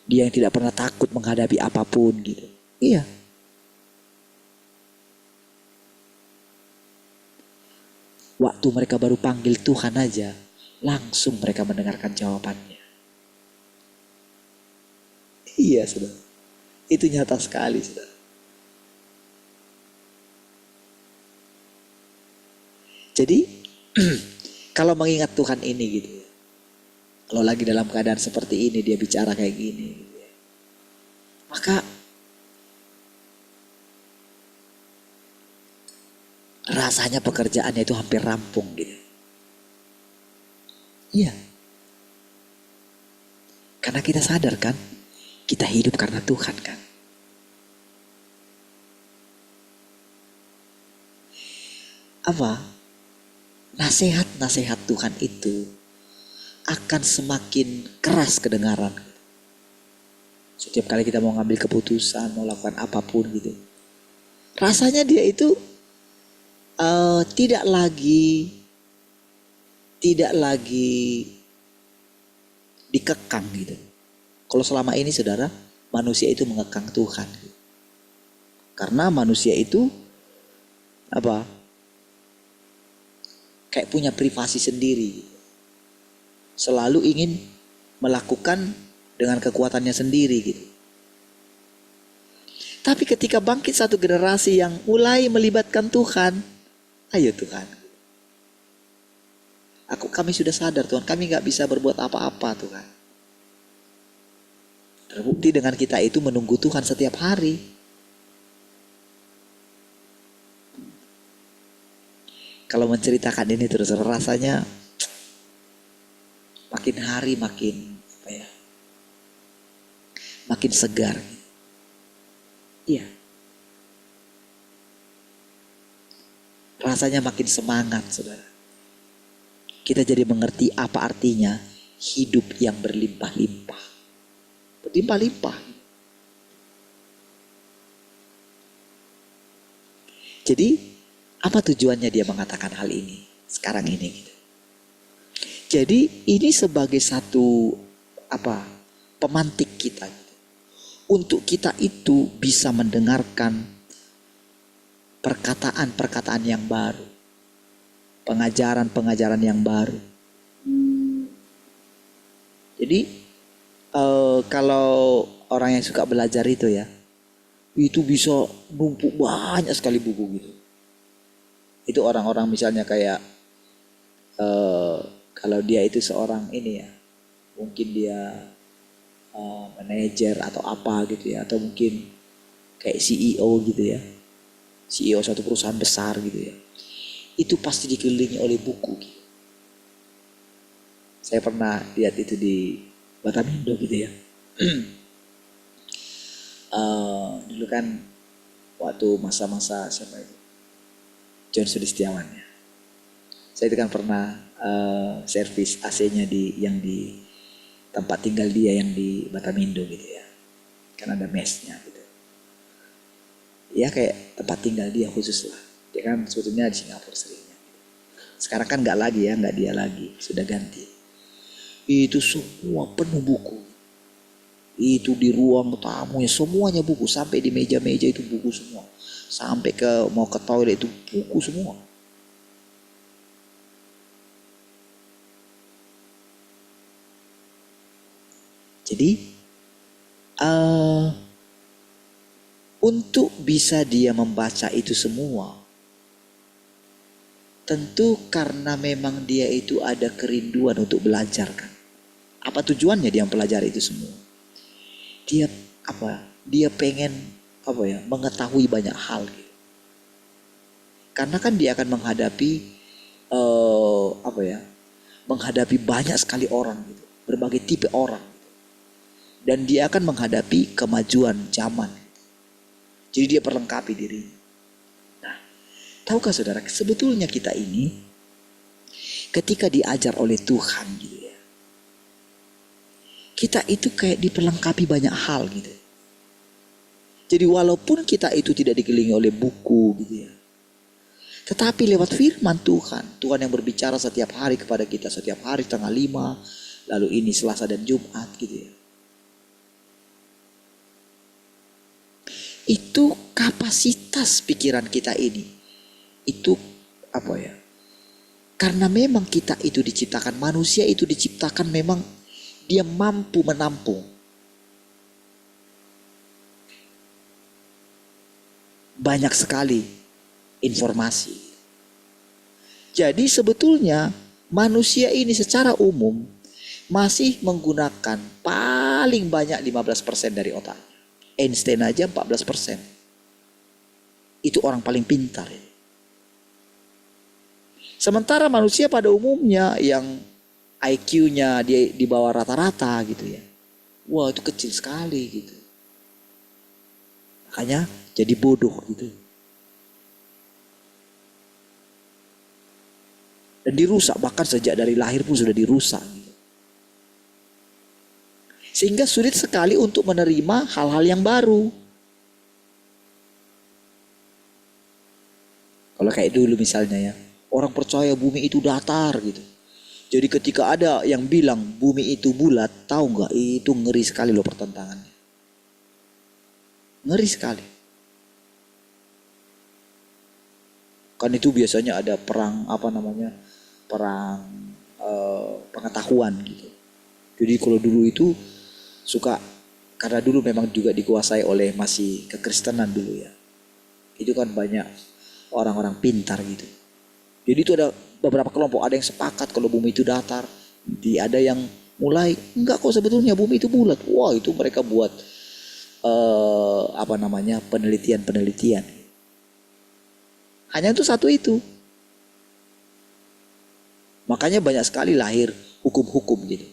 D: Dia yang tidak pernah takut menghadapi apapun gitu. Iya. Waktu mereka baru panggil Tuhan aja, langsung mereka mendengarkan jawabannya. Iya, saudara. Itu nyata sekali, saudara. Jadi, kalau mengingat Tuhan ini gitu ya. Kalau lagi dalam keadaan seperti ini, dia bicara kayak gini. Gitu ya. Maka, rasanya pekerjaannya itu hampir rampung gitu. Iya. Karena kita sadar kan, kita hidup karena Tuhan kan. Apa? Nasihat-nasihat Tuhan itu akan semakin keras kedengaran. Setiap kali kita mau ngambil keputusan, mau lakukan apapun gitu. Rasanya dia itu tidak lagi dikekang gitu. Kalau selama ini saudara, manusia itu mengekang Tuhan. Gitu. Karena manusia itu apa? Kayak punya privasi sendiri. Selalu ingin melakukan dengan kekuatannya sendiri gitu. Tapi ketika bangkit satu generasi yang mulai melibatkan Tuhan, ayo Tuhan. Kami sudah sadar Tuhan, kami gak bisa berbuat apa-apa Tuhan. Terbukti dengan kita itu menunggu Tuhan setiap hari. Kalau menceritakan ini terus rasanya makin hari makin makin segar. Iya. Rasanya makin semangat, saudara. Kita jadi mengerti apa artinya hidup yang berlimpah-limpah. Berlimpah-limpah. Jadi, apa tujuannya dia mengatakan hal ini sekarang ini? Gitu. Jadi, ini sebagai satu pemantik kita. Gitu. Untuk kita itu bisa mendengarkan perkataan-perkataan yang baru. Pengajaran-pengajaran yang baru. Jadi kalau orang yang suka belajar itu ya, itu bisa numpuk banyak sekali buku gitu. Itu orang-orang misalnya kayak kalau dia itu seorang ini ya, mungkin dia manajer atau apa gitu ya, atau mungkin kayak CEO gitu ya, CEO suatu perusahaan besar gitu ya. Itu pasti dikelilingi oleh buku gitu. Saya pernah lihat itu di Batamindo gitu ya. Dulu kan waktu masa-masa siapa itu? John Sulistiawan ya. Saya itu kan pernah servis AC-nya yang di tempat tinggal dia yang di Batamindo gitu ya. Kan ada mesnya gitu. Ya kayak tempat tinggal dia khusus lah. Dia kan sebetulnya di Singapura seringnya. Sekarang kan nggak lagi ya, nggak dia lagi, sudah ganti. Itu semua penuh buku. Itu di ruang tamunya semuanya buku, sampai di meja-meja itu buku semua. Sampai mau ke toilet itu buku semua. Jadi untuk bisa dia membaca itu semua, tentu karena memang dia itu ada kerinduan untuk belajar kan. Apa tujuannya dia mempelajari itu semua? Dia pengen mengetahui banyak hal gitu. Karena kan dia akan menghadapi menghadapi banyak sekali orang gitu, berbagai tipe orang, dan dia akan menghadapi kemajuan zaman. Jadi dia perlengkapi diri. Nah, tahukah saudara, sebetulnya kita ini ketika diajar oleh Tuhan gitu ya, kita itu kayak diperlengkapi banyak hal gitu. Jadi walaupun kita itu tidak dikelilingi oleh buku gitu ya, tetapi lewat firman Tuhan, Tuhan yang berbicara setiap hari kepada kita, setiap hari tanggal 5, lalu ini Selasa dan Jumat gitu ya. Itu kapasitas pikiran kita ini. Itu apa ya? Karena memang kita itu diciptakan, manusia itu diciptakan memang dia mampu menampung banyak sekali informasi. Jadi sebetulnya manusia ini secara umum masih menggunakan paling banyak 15% dari otaknya. Einstein aja 14%. Itu orang paling pintar. Sementara manusia pada umumnya yang IQ-nya dia di bawah rata-rata gitu ya. Wah, itu kecil sekali gitu. Makanya jadi bodoh gitu. Dan dirusak, bahkan sejak dari lahir pun sudah dirusak gitu. Sehingga sulit sekali untuk menerima hal-hal yang baru. Kalau kayak dulu misalnya ya, orang percaya bumi itu datar gitu. Jadi ketika ada yang bilang bumi itu bulat, tahu nggak, itu ngeri sekali loh pertentangannya. Ngeri sekali. Kan itu biasanya ada perang perang pengetahuan gitu. Jadi kalau dulu itu suka, karena dulu memang juga dikuasai oleh masih kekristenan dulu ya. Itu kan banyak orang-orang pintar gitu. Jadi itu ada beberapa kelompok, ada yang sepakat kalau bumi itu datar, ada yang mulai enggak kok sebetulnya bumi itu bulat. Wah, itu mereka buat penelitian. Hanya itu satu itu. Makanya banyak sekali lahir hukum-hukum gitu.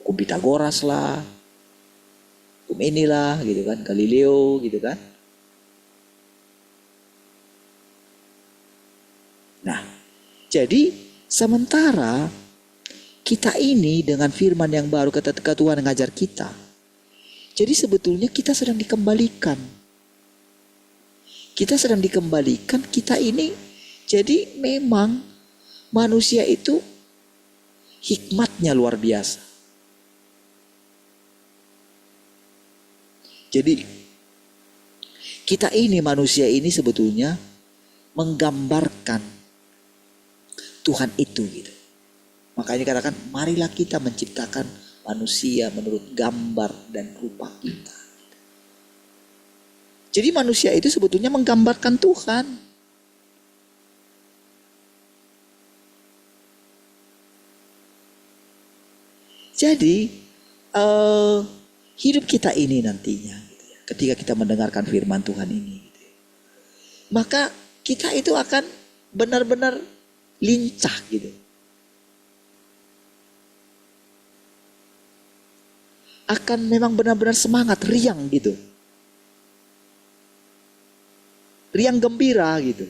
D: Hukum Pitagoras lah, hukum inilah gitu kan, Galileo gitu kan. Nah, jadi sementara kita ini dengan firman yang baru, ketika Tuhan mengajar kita, jadi sebetulnya kita sedang dikembalikan. Kita sedang dikembalikan, kita ini, jadi memang manusia itu hikmatnya luar biasa. Jadi kita ini, manusia ini sebetulnya menggambarkan Tuhan itu gitu. Makanya katakan, marilah kita menciptakan manusia menurut gambar dan rupa kita. Jadi manusia itu sebetulnya menggambarkan Tuhan. Jadi hidup kita ini nantinya gitu ya, ketika kita mendengarkan firman Tuhan ini gitu ya, maka kita itu akan benar-benar lincah gitu. Akan memang benar-benar semangat, riang gitu. Riang gembira gitu.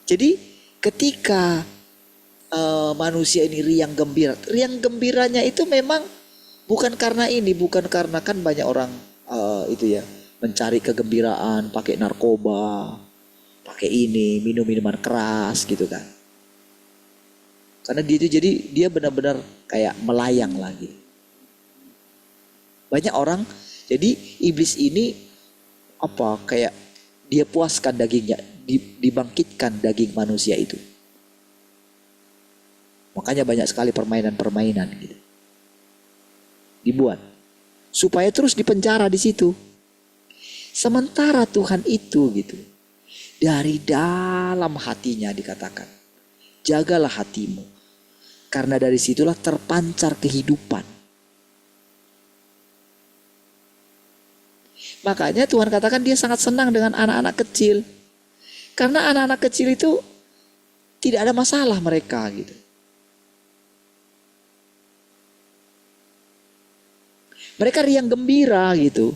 D: Jadi ketika manusia ini riang gembira, riang gembiranya itu memang bukan karena kan banyak orang itu ya, mencari kegembiraan pakai narkoba, pakai ini, minum minuman keras gitu kan. Karena dia benar-benar kayak melayang lagi. Banyak orang, jadi iblis ini kayak dia puaskan dagingnya, dibangkitkan daging manusia itu. Makanya banyak sekali permainan-permainan gitu dibuat supaya terus dipenjara di situ. Sementara Tuhan itu gitu, dari dalam hatinya dikatakan, jagalah hatimu, karena dari situlah terpancar kehidupan. Makanya Tuhan katakan dia sangat senang dengan anak-anak kecil. Karena anak-anak kecil itu tidak ada masalah mereka gitu. Mereka riang gembira gitu.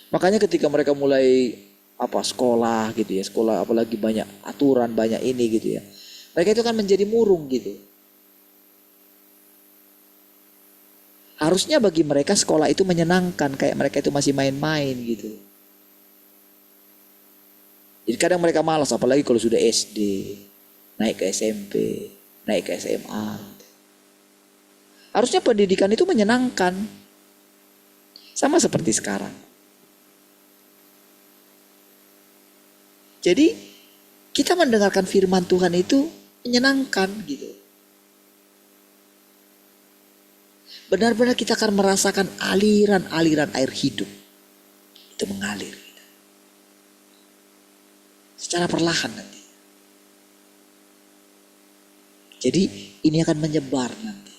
D: Makanya ketika mereka mulai sekolah gitu ya, sekolah apalagi banyak aturan, banyak ini gitu ya. Mereka itu kan menjadi murung gitu. Harusnya bagi mereka sekolah itu menyenangkan, kayak mereka itu masih main-main gitu. Jadi kadang mereka malas, apalagi kalau sudah SD, naik ke SMP, naik ke SMA. Harusnya pendidikan itu menyenangkan. Sama seperti sekarang. Jadi kita mendengarkan firman Tuhan itu menyenangkan gitu. Benar-benar kita akan merasakan aliran-aliran air hidup. Itu mengalir. Secara perlahan nanti. Jadi ini akan menyebar nanti.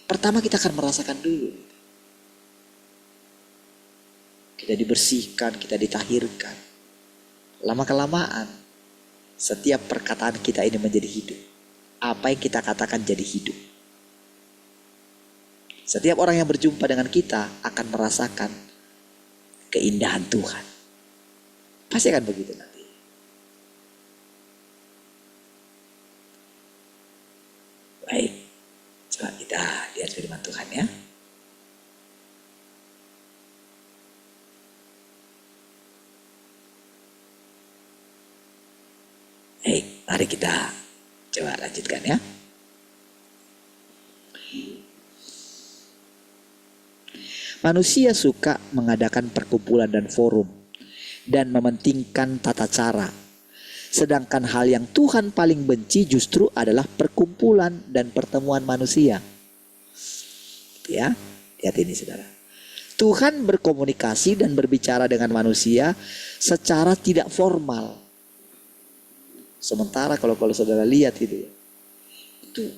D: Pertama kita akan merasakan dulu. Kita dibersihkan, kita ditahirkan. Lama-kelamaan setiap perkataan kita ini menjadi hidup. Apa yang kita katakan jadi hidup. Setiap orang yang berjumpa dengan kita akan merasakan keindahan Tuhan. Pasti akan begitu nanti. Baik, coba kita lihat firman Tuhan ya. Baik, mari kita coba lanjutkan ya. Manusia suka mengadakan perkumpulan dan forum dan mementingkan tata cara. Sedangkan hal yang Tuhan paling benci justru adalah perkumpulan dan pertemuan manusia. Ya, lihat ini saudara. Tuhan berkomunikasi dan berbicara dengan manusia secara tidak formal. Sementara kalau saudara lihat itu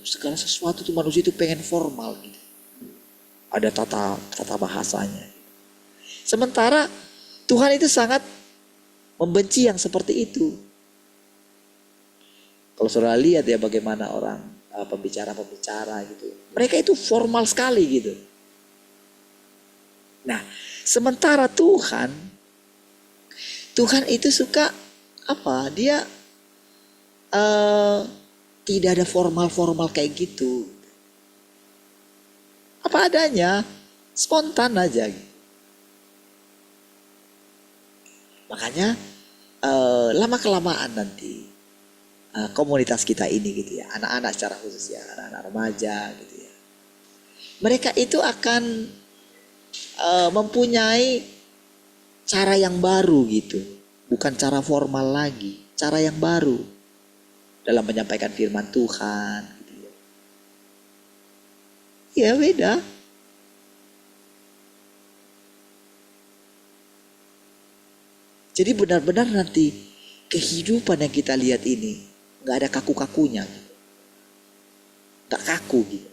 D: segala sesuatu tuh manusia itu pengen formal gitu. Ada tata bahasanya. Sementara Tuhan itu sangat membenci yang seperti itu. Kalau saudara lihat ya bagaimana orang pembicara-pembicara gitu. Mereka itu formal sekali gitu. Nah, sementara Tuhan itu suka apa? Dia tidak ada formal-formal kayak gitu. Apa adanya, spontan aja. Makanya lama-kelamaan nanti komunitas kita ini gitu ya, anak-anak secara khusus ya, anak-anak remaja gitu ya. Mereka itu akan mempunyai cara yang baru gitu, bukan cara formal lagi, cara yang baru dalam menyampaikan firman Tuhan. Ya beda. Jadi benar-benar nanti kehidupan yang kita lihat ini gak ada kaku-kakunya. Gak kaku gitu.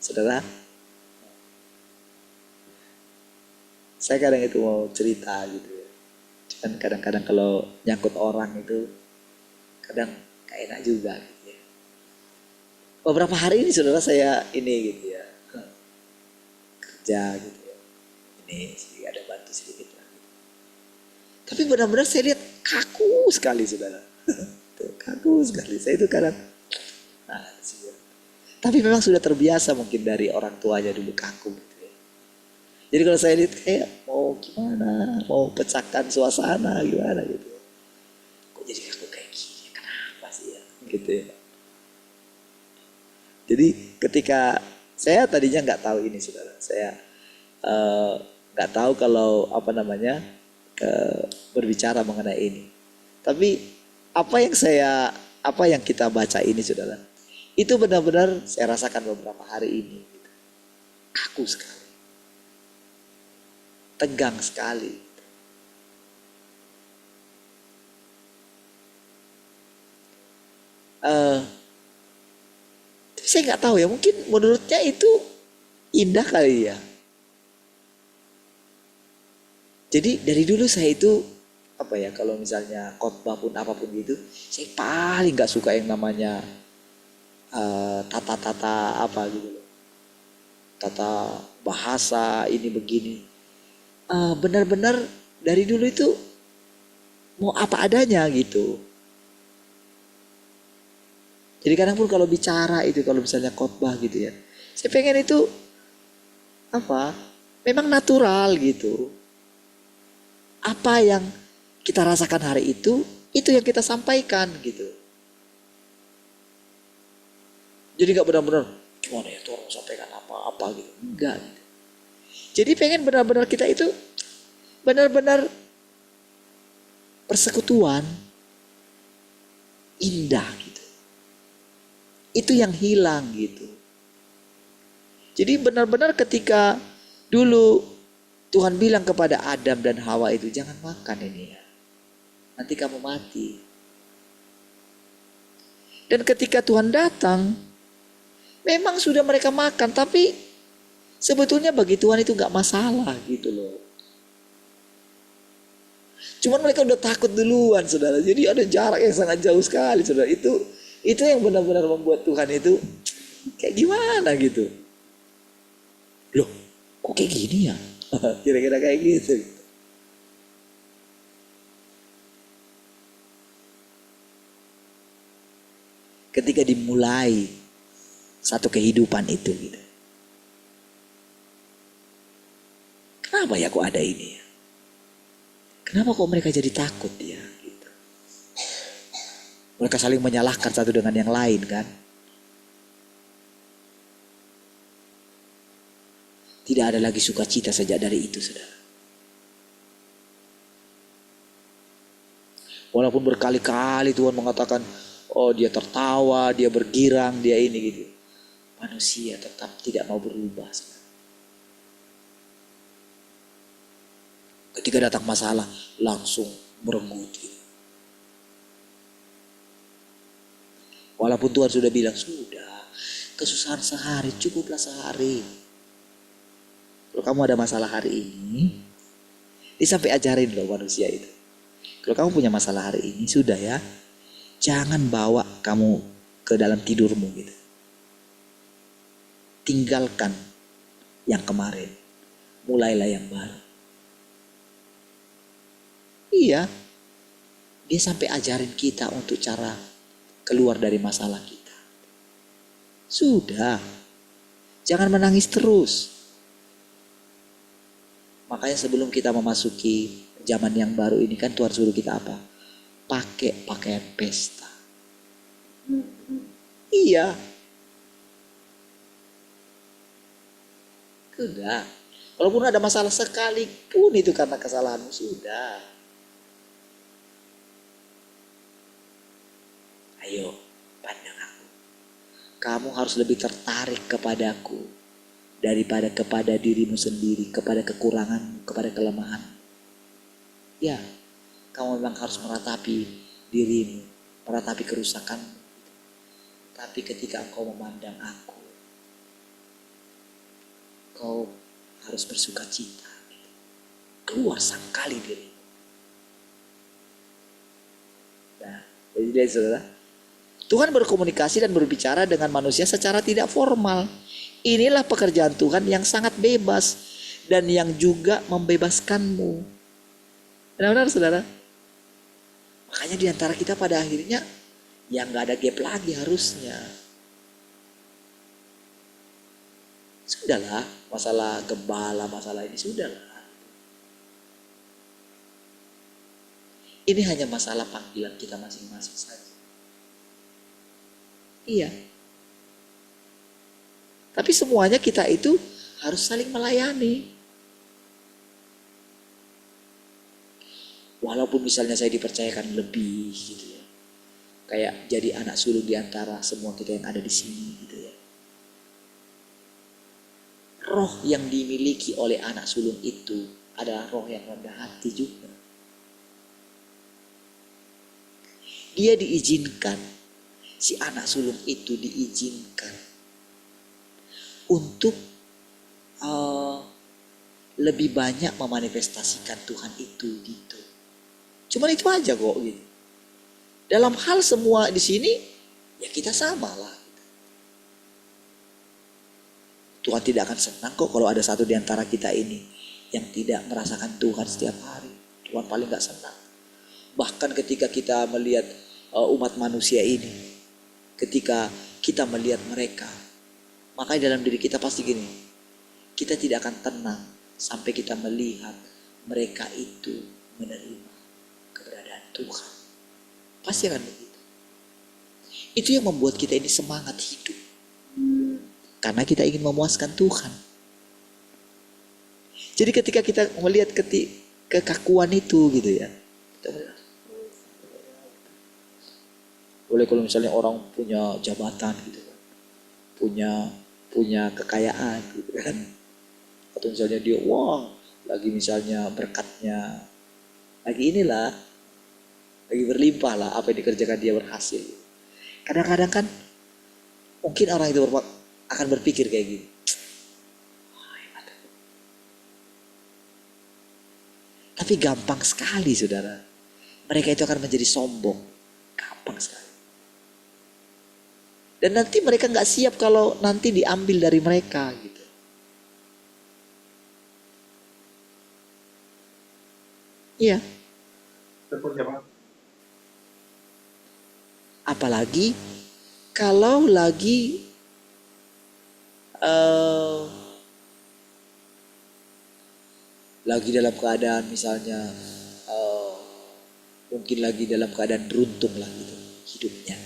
D: Saudara, saya kadang itu mau cerita gitu ya. Cuman kadang-kadang kalau nyangkut orang itu kadang gak enak juga gitu ya. Beberapa hari ini saudara saya ini gitu ya, kerja gitu ya. Ini sedikit ada bantu sedikit lah. Tapi benar-benar saya lihat kaku sekali saudara. Kaku sekali. Saya itu kadang tapi memang sudah terbiasa mungkin dari orang tuanya dulu kaku gitu ya. Jadi kalau saya lihat kayak mau gimana, mau pecahkan suasana gimana gitu. Kok jadi kaku kayak gini, kenapa sih ya gitu ya. Jadi ketika saya tadinya nggak tahu ini saudara, saya nggak tahu kalau berbicara mengenai ini. Tapi apa yang kita baca ini saudara, itu benar-benar saya rasakan beberapa hari ini. Kaku sekali, tegang sekali. Eh, tapi saya nggak tahu ya, mungkin menurutnya itu indah kali ya. Jadi dari dulu saya itu apa ya, kalau misalnya khotbah pun apapun gitu, saya paling nggak suka yang namanya tata-tata apa gitu loh. Tata bahasa ini begini. Benar-benar dari dulu itu mau apa adanya gitu. Jadi kadang pun kalau bicara itu, kalau misalnya khotbah gitu ya, saya pengen itu apa? Memang natural gitu. Apa yang kita rasakan hari itu yang kita sampaikan gitu. Jadi nggak benar-benar gimana ya tuh orang sampaikan apa-apa gitu, enggak gitu. Jadi pengen benar-benar kita itu benar-benar persekutuan indah gitu. Itu yang hilang gitu. Jadi benar-benar ketika dulu Tuhan bilang kepada Adam dan Hawa itu, jangan makan ini ya, nanti kamu mati. Dan ketika Tuhan datang, memang sudah mereka makan, tapi sebetulnya bagi Tuhan itu gak masalah gitu loh. Cuman mereka udah takut duluan, saudara. Jadi ada jarak yang sangat jauh sekali, saudara. Itu yang benar-benar membuat Tuhan itu kayak gimana gitu. Loh, kok kayak gini ya? Kira-kira kayak gitu. Ketika dimulai satu kehidupan itu gitu. Kenapa ya kok ada ini ya? Kenapa kok mereka jadi takut ya? Gitu. Mereka saling menyalahkan satu dengan yang lain kan? Tidak ada lagi sukacita sejak dari itu, saudara. Walaupun berkali-kali Tuhan mengatakan, oh dia tertawa, dia bergirang, dia ini gitu. Manusia tetap tidak mau berubah, saudara. Ketika datang masalah, langsung merenggut gitu. Walaupun Tuhan sudah bilang, sudah, kesusahan sehari, cukuplah sehari. Kalau kamu ada masalah hari ini, dia sampai ajarin loh manusia itu. Kalau kamu punya masalah hari ini, sudah ya, jangan bawa kamu ke dalam tidurmu gitu. Tinggalkan yang kemarin, mulailah yang baru. Iya, dia sampai ajarin kita untuk cara keluar dari masalah kita. Sudah, jangan menangis terus. Makanya sebelum kita memasuki zaman yang baru ini kan Tuhan suruh kita apa? Pakai pakaian pesta. Iya. Sudah. Walaupun ada masalah sekalipun itu karena kesalahanmu, sudah. Ayo, pandang aku. Kamu harus lebih tertarik kepadaku daripada kepada dirimu sendiri, kepada kekuranganmu, kepada kelemahan. Ya, kamu memang harus meratapi dirimu, meratapi kerusakanmu. Tapi ketika engkau memandang aku, kau harus bersuka cita. Keluar sangkali dirimu. Nah, jadi saudara, Tuhan berkomunikasi dan berbicara dengan manusia secara tidak formal. Inilah pekerjaan Tuhan yang sangat bebas dan yang juga membebaskanmu. Benar-benar saudara. Makanya di antara kita pada akhirnya yang gak ada gap lagi harusnya. Sudahlah, masalah gembala, masalah ini sudahlah. Ini hanya masalah panggilan kita masing-masing saja. Iya. Tapi semuanya kita itu harus saling melayani. Walaupun misalnya saya dipercayakan lebih gitu ya. Kayak jadi anak sulung di antara semua kita yang ada di sini gitu ya. Roh yang dimiliki oleh anak sulung itu adalah roh yang rendah hati juga. Dia diizinkan si anak sulung itu diizinkan untuk lebih banyak memanifestasikan Tuhan itu gitu. Cuman itu aja kok gitu. Dalam hal semua di sini ya kita sama lah. Tuhan tidak akan senang kok kalau ada satu di antara kita ini yang tidak merasakan Tuhan setiap hari. Tuhan paling gak senang. Bahkan ketika kita melihat umat manusia ini, ketika kita melihat mereka, makanya dalam diri kita pasti gini, kita tidak akan tenang sampai kita melihat mereka itu menerima keberadaan Tuhan. Pasti akan begitu. Itu yang membuat kita ini semangat hidup. Karena kita ingin memuaskan Tuhan. Jadi ketika kita melihat kekakuan itu gitu ya. Boleh kalau misalnya orang punya jabatan gitu kan. Punya kekayaan gitu kan. Atau misalnya dia lagi misalnya berkatnya lagi berlimpah lah, apa yang dikerjakan dia berhasil. Kadang-kadang kan mungkin orang itu akan berpikir kayak gini, tapi gampang sekali saudara, mereka itu akan menjadi sombong, gampang sekali. Dan nanti mereka gak siap kalau nanti diambil dari mereka gitu. Iya. Apalagi kalau lagi dalam keadaan misalnya mungkin lagi dalam keadaan beruntung lah gitu hidupnya.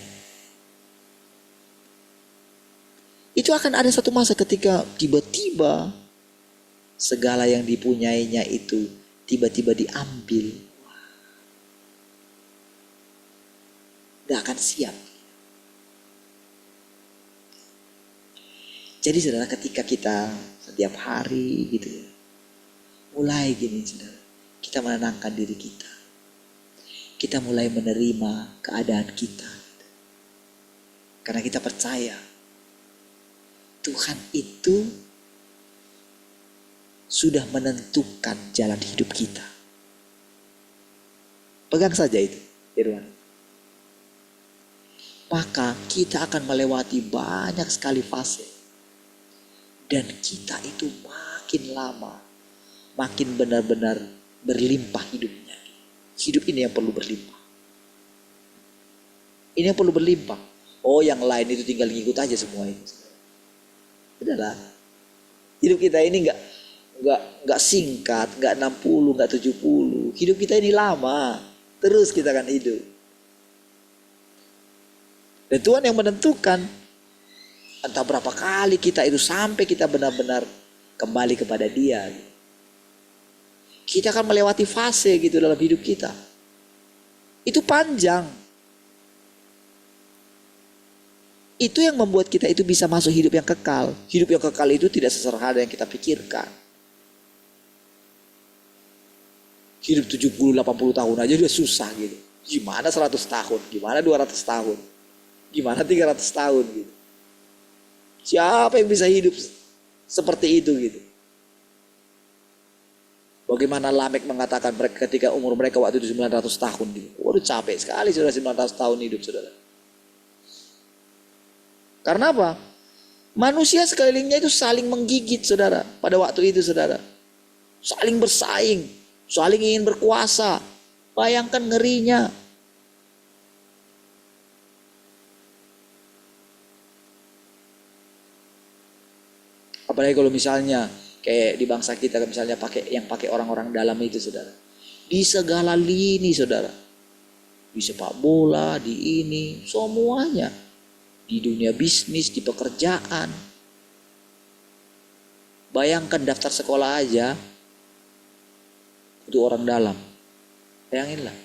D: Itu akan ada satu masa ketika tiba-tiba segala yang dipunyainya itu tiba-tiba diambil. Gak akan siap. Jadi saudara, ketika kita setiap hari gitu ya, mulai gini saudara, kita menenangkan diri kita. Kita mulai menerima keadaan kita. Karena kita percaya Tuhan itu sudah menentukan jalan hidup kita. Pegang saja itu, Irwan. Maka kita akan melewati banyak sekali fase. Dan kita itu makin lama, makin benar-benar berlimpah hidupnya. Hidup ini yang perlu berlimpah. Ini yang perlu berlimpah. Oh, yang lain itu tinggal ngikut aja semua itu. Udahlah. Hidup kita ini enggak singkat, enggak 60, enggak 70. Hidup kita ini lama. Terus kita akan hidup. Dan Tuhan yang menentukan entah berapa kali kita itu sampai kita benar-benar kembali kepada Dia. Kita akan melewati fase gitu dalam hidup kita. Itu panjang. Itu yang membuat kita itu bisa masuk hidup yang kekal. Hidup yang kekal itu tidak sesederhana yang kita pikirkan. Hidup 70-80 tahun aja udah susah gitu. Gimana 100 tahun? Gimana 200 tahun? Gimana 300 tahun gitu. Siapa yang bisa hidup seperti itu gitu. Bagaimana Lamek mengatakan mereka ketika umur mereka waktu itu 900 tahun gitu. Waduh, capek sekali sudah 900 tahun hidup saudara. Karena apa? Manusia sekelilingnya itu saling menggigit saudara pada waktu itu saudara. Saling bersaing, saling ingin berkuasa. Bayangkan ngerinya. Apalagi kalau misalnya kayak di bangsa kita misalnya pakai orang-orang dalam itu saudara. Di segala lini saudara. Di sepak bola, di ini, semuanya. Di dunia bisnis, di pekerjaan. Bayangkan daftar sekolah aja itu orang dalam. Bayanginlah.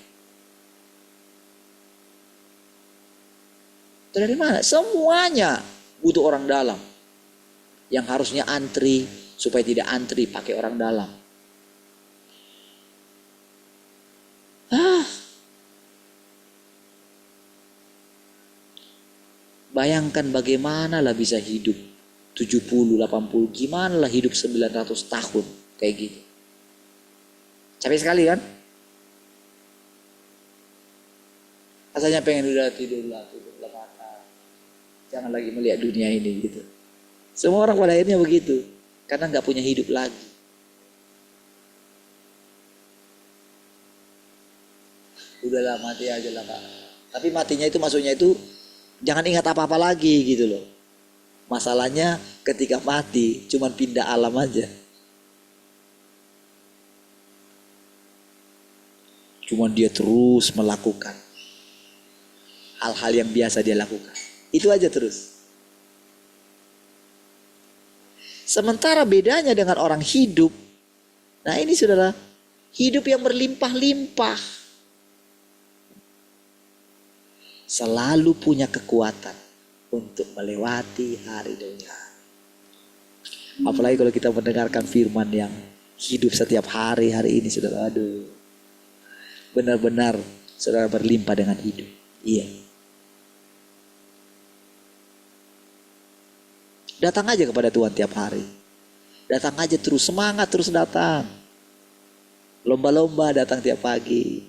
D: Dari mana? Semuanya butuh orang dalam. Yang harusnya antri supaya tidak antri pakai orang dalam. Bayangkan bagaimana lah bisa hidup 70, 80, gimana lah hidup 900 tahun kayak gitu. Capek sekali kan? Rasanya pengen udah tidur mata. Jangan lagi melihat dunia ini gitu. Semua orang pada akhirnya begitu. Karena nggak punya hidup lagi. Udahlah mati aja lah Kak. Tapi matinya itu maksudnya itu jangan ingat apa-apa lagi gitu loh. Masalahnya ketika mati cuman pindah alam aja. Cuman dia terus melakukan hal-hal yang biasa dia lakukan. Itu aja terus. Sementara bedanya dengan orang hidup. Nah ini saudara. Hidup yang berlimpah-limpah. Selalu punya kekuatan untuk melewati hari demi hari. Apalagi kalau kita mendengarkan firman yang hidup setiap hari ini saudara. Aduh. Benar-benar saudara berlimpah dengan hidup. Iya. Datang aja kepada Tuhan tiap hari. Datang aja terus, semangat terus datang. Lomba-lomba datang tiap pagi.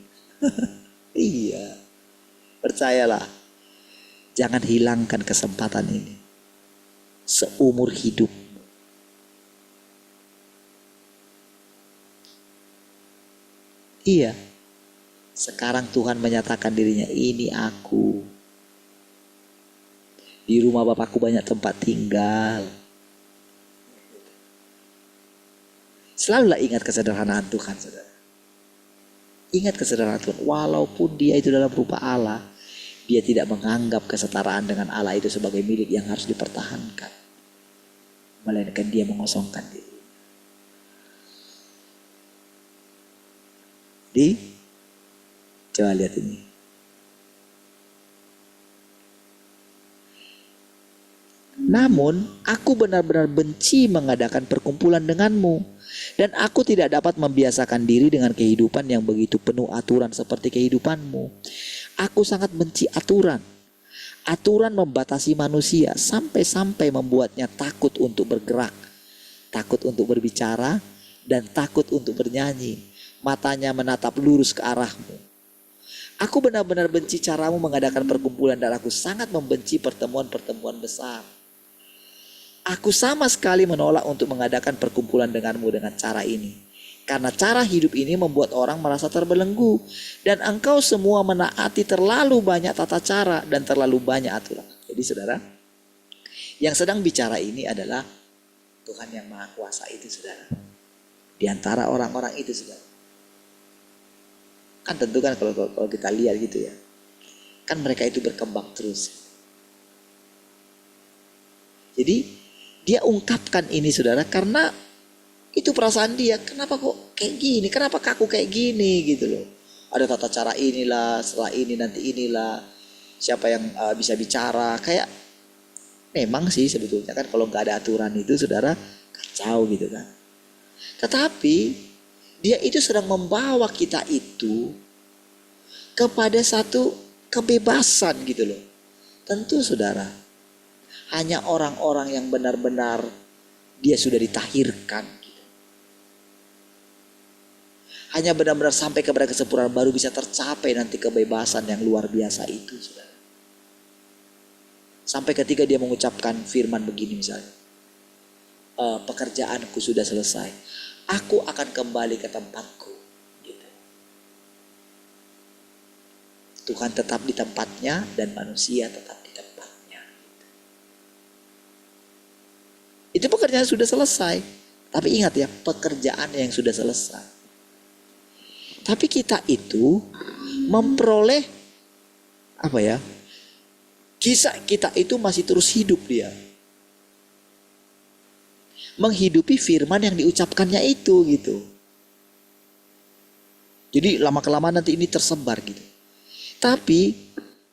D: Iya. Percayalah. Jangan hilangkan kesempatan ini. Seumur hidup. Iya. Sekarang Tuhan menyatakan dirinya, ini aku. Di rumah Bapakku banyak tempat tinggal. Selalulah ingat kesederhanaan Tuhan, saudara. Ingat kesederhanaan Tuhan. Walaupun dia itu dalam rupa Allah, dia tidak menganggap kesetaraan dengan Allah itu sebagai milik yang harus dipertahankan. Melainkan dia mengosongkan diri. Coba lihat ini. Namun aku benar-benar benci mengadakan perkumpulan denganmu. Dan aku tidak dapat membiasakan diri dengan kehidupan yang begitu penuh aturan seperti kehidupanmu. Aku sangat benci aturan. Aturan membatasi manusia sampai-sampai membuatnya takut untuk bergerak. Takut untuk berbicara dan takut untuk bernyanyi. Matanya menatap lurus ke arahmu. Aku benar-benar benci caramu mengadakan perkumpulan dan aku sangat membenci pertemuan-pertemuan besar. Aku sama sekali menolak untuk mengadakan perkumpulan denganmu dengan cara ini. Karena cara hidup ini membuat orang merasa terbelenggu. Dan engkau semua menaati terlalu banyak tata cara dan terlalu banyak aturan. Jadi saudara, yang sedang bicara ini adalah Tuhan yang Maha Kuasa itu saudara. Di antara orang-orang itu saudara. Kan tentu kan kalau kita lihat gitu ya. Kan mereka itu berkembang terus. Jadi dia ungkapkan ini saudara karena itu perasaan dia. Kenapa kok kayak gini? Kenapa kaku kayak gini gitu loh. Ada tata cara inilah, setelah ini nanti inilah. Siapa yang bisa bicara. Kayak memang sih sebetulnya kan kalau nggak ada aturan itu saudara kacau gitu kan. Tetapi dia itu sedang membawa kita itu kepada satu kebebasan gitu loh. Tentu saudara, hanya orang-orang yang benar-benar dia sudah ditahirkan gitu. Hanya benar-benar sampai kepada kesempurnaan baru bisa tercapai nanti kebebasan yang luar biasa itu saudara. Sampai ketika dia mengucapkan firman begini misalnya. Pekerjaanku sudah selesai. Aku akan kembali ke tempatku. Gitu. Tuhan tetap di tempatnya dan manusia tetap di tempatnya. Gitu. Itu pekerjaan sudah selesai. Tapi ingat ya, pekerjaan yang sudah selesai. Tapi kita itu memperoleh apa ya? Kisah kita itu masih terus hidup dia. Menghidupi firman yang diucapkannya itu gitu. Jadi lama-kelamaan nanti ini tersebar gitu. Tapi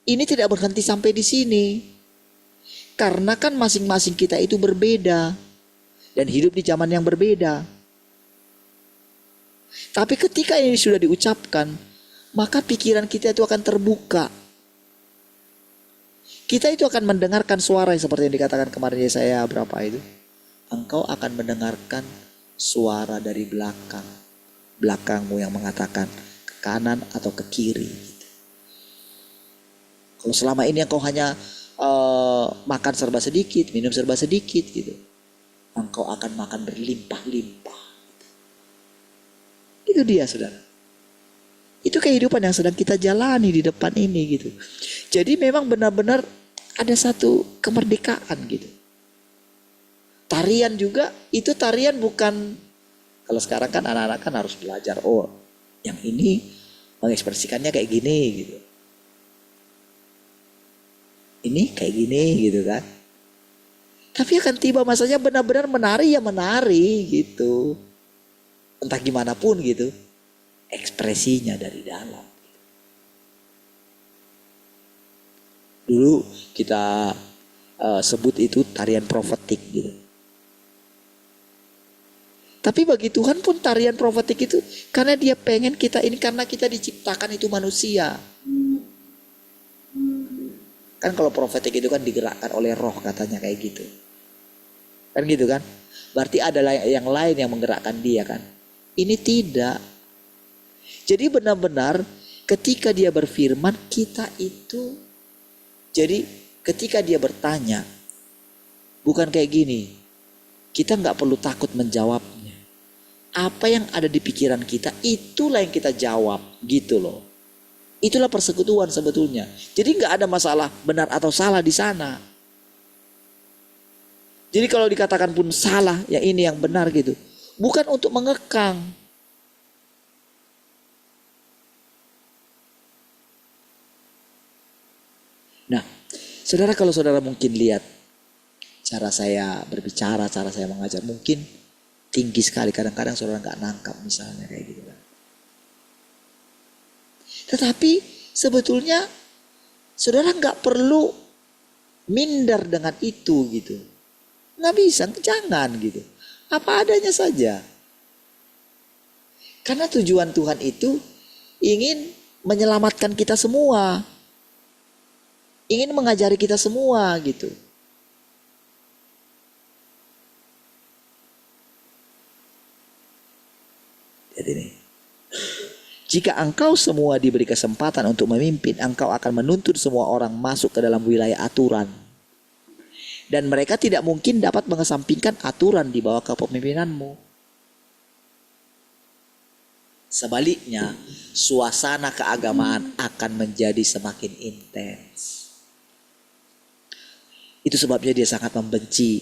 D: ini tidak berhenti sampai di sini. Karena kan masing-masing kita itu berbeda. Dan hidup di zaman yang berbeda. Tapi ketika ini sudah diucapkan, maka pikiran kita itu akan terbuka. Kita itu akan mendengarkan suara yang seperti yang dikatakan kemarin Yesaya berapa itu. Engkau akan mendengarkan suara dari belakang. Belakangmu yang mengatakan ke kanan atau ke kiri. Gitu. Kalau selama ini engkau hanya makan serba sedikit, minum serba sedikit gitu. Engkau akan makan berlimpah-limpah. Itu dia saudara. Itu kehidupan yang sedang kita jalani di depan ini gitu. Jadi memang benar-benar ada satu kemerdekaan gitu. Tarian juga, itu tarian bukan, kalau sekarang kan anak-anak kan harus belajar, oh yang ini mengekspresikannya kayak gini gitu. Ini kayak gini gitu kan. Tapi akan tiba masanya benar-benar menari ya menari gitu. Entah gimana pun gitu. Ekspresinya dari dalam. Dulu kita sebut itu tarian profetik gitu. Tapi bagi Tuhan pun tarian profetik itu karena dia pengen kita ini, karena kita diciptakan itu manusia. Kan kalau profetik itu kan digerakkan oleh roh katanya kayak gitu. Kan gitu kan? Berarti ada yang lain yang menggerakkan dia kan. Ini tidak. Jadi benar-benar ketika dia berfirman kita itu, jadi ketika dia bertanya bukan kayak gini, kita nggak perlu takut menjawabnya. Apa yang ada di pikiran kita itulah yang kita jawab gitu loh. Itulah persekutuan sebetulnya. Jadi nggak ada masalah benar atau salah di sana. Jadi kalau dikatakan pun salah, ya ini yang benar gitu. Bukan untuk mengekang. Nah, saudara kalau saudara mungkin lihat cara saya berbicara, cara saya mengajar mungkin tinggi sekali. Kadang-kadang saudara nggak nangkap misalnya kayak gitu kan. Tetapi sebetulnya saudara nggak perlu minder dengan itu gitu. Nggak bisa, jangan gitu. Apa adanya saja. Karena tujuan Tuhan itu ingin menyelamatkan kita semua. Ingin mengajari kita semua gitu. Jadi nih. Jika engkau semua diberi kesempatan untuk memimpin, engkau akan menuntut semua orang masuk ke dalam wilayah aturan. Dan mereka tidak mungkin dapat mengesampingkan aturan di bawah kepemimpinanmu. Sebaliknya, suasana keagamaan akan menjadi semakin intens. Itu sebabnya dia sangat membenci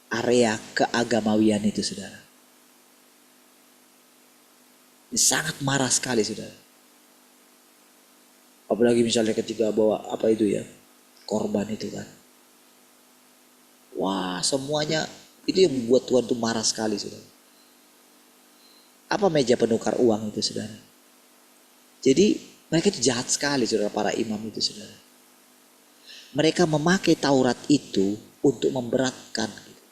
D: area keagamawian itu, saudara. Dia sangat marah sekali, saudara. Apalagi misalnya ketika bawa apa itu ya, korban itu kan. Wah, semuanya itu yang membuat Tuhan tuh marah sekali, saudara. Apa meja penukar uang itu, saudara? Jadi mereka itu jahat sekali, saudara, para imam itu, saudara. Mereka memakai Taurat itu untuk memberatkan. Gitu.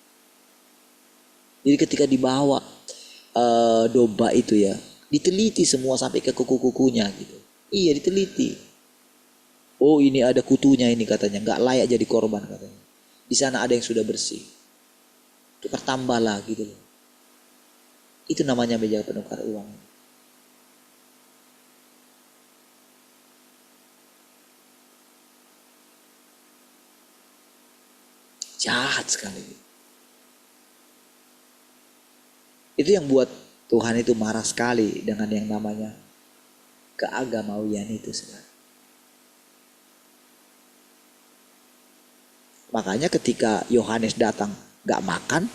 D: Jadi ketika dibawa domba itu ya, diteliti semua sampai ke kuku-kukunya gitu. Iya, diteliti. Oh, ini ada kutunya ini katanya, nggak layak jadi korban katanya. Di sana ada yang sudah bersih. Tukar tambah lah gitu loh. Itu namanya meja penukar uang. Jahat sekali. Itu yang buat Tuhan itu marah sekali dengan yang namanya keagamawian itu, saudara. Makanya ketika Yohanes datang gak makan,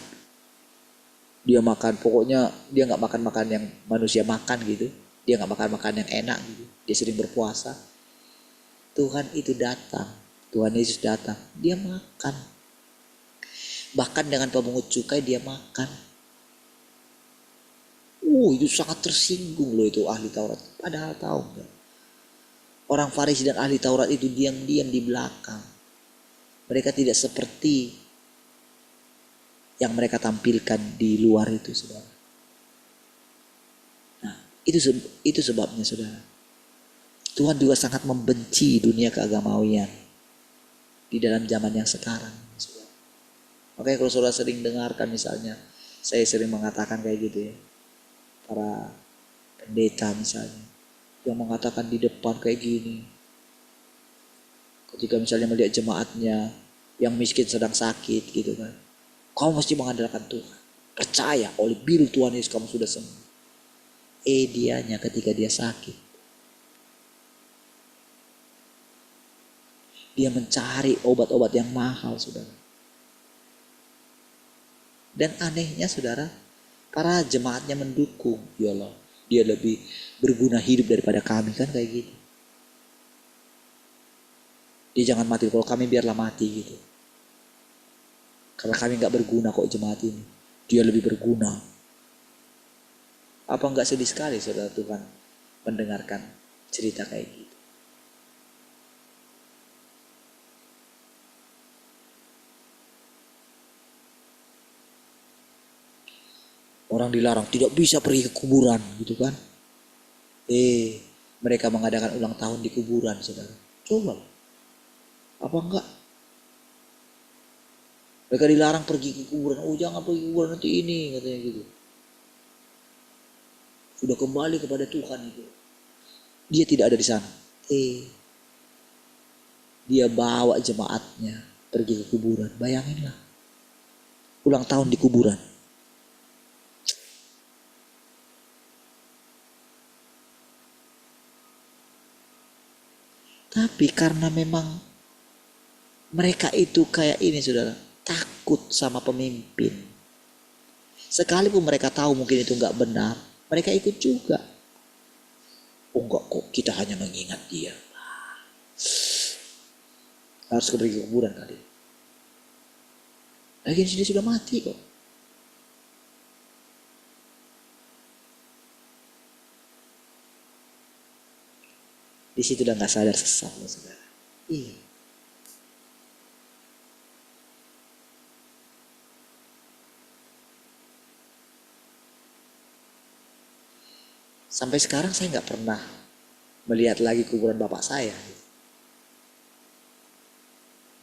D: dia makan pokoknya dia gak makan yang manusia makan gitu. Dia gak makan yang enak gitu. Dia sering berpuasa. Tuhan itu datang, Tuhan Yesus datang, dia makan. Bahkan dengan pemungut cukai dia makan. Itu sangat tersinggung loh itu ahli Taurat. Padahal tahu enggak, orang Farisi dan ahli Taurat itu diam-diam di belakang. Mereka tidak seperti yang mereka tampilkan di luar itu, saudara. Nah, itu sebabnya, saudara. Tuhan juga sangat membenci dunia keagamawian di dalam zaman yang sekarang. Makanya kalau saudara sering dengarkan misalnya, saya sering mengatakan kayak gitu ya, para pendeta misalnya, yang mengatakan di depan kayak gini, ketika misalnya melihat jemaatnya yang miskin sedang sakit gitu kan, kamu mesti mengandalkan Tuhan, percaya oleh biru Tuhan Yesus kamu sudah sembuh. Dianya ketika dia sakit, dia mencari obat-obat yang mahal, saudara. Dan anehnya saudara, para jemaatnya mendukung, ya Allah, dia lebih berguna hidup daripada kami, kan kayak gitu. Dia jangan mati, kalau kami biarlah mati gitu. Karena kami gak berguna kok jemaat ini, dia lebih berguna. Apa enggak sedih sekali saudara Tuhan mendengarkan cerita kayak gitu. Orang dilarang tidak bisa pergi ke kuburan gitu kan. Mereka mengadakan ulang tahun di kuburan saudara. Coba. Apa enggak? Mereka dilarang pergi ke kuburan. Oh jangan pergi ke kuburan nanti ini katanya gitu. Sudah kembali kepada Tuhan itu. Dia tidak ada di sana. Dia bawa jemaatnya pergi ke kuburan. Bayanginlah. Ulang tahun di kuburan. Tapi karena memang mereka itu kayak ini saudara, takut sama pemimpin. Sekalipun mereka tahu mungkin itu enggak benar, mereka ikut juga. Oh enggak kok, kita hanya mengingat dia. Harus pergi ke kuburan kali. Lagi dia sudah mati kok. Di situ udah nggak sadar sesat loh saudara. Iya. Sampai sekarang saya nggak pernah melihat lagi kuburan bapak saya.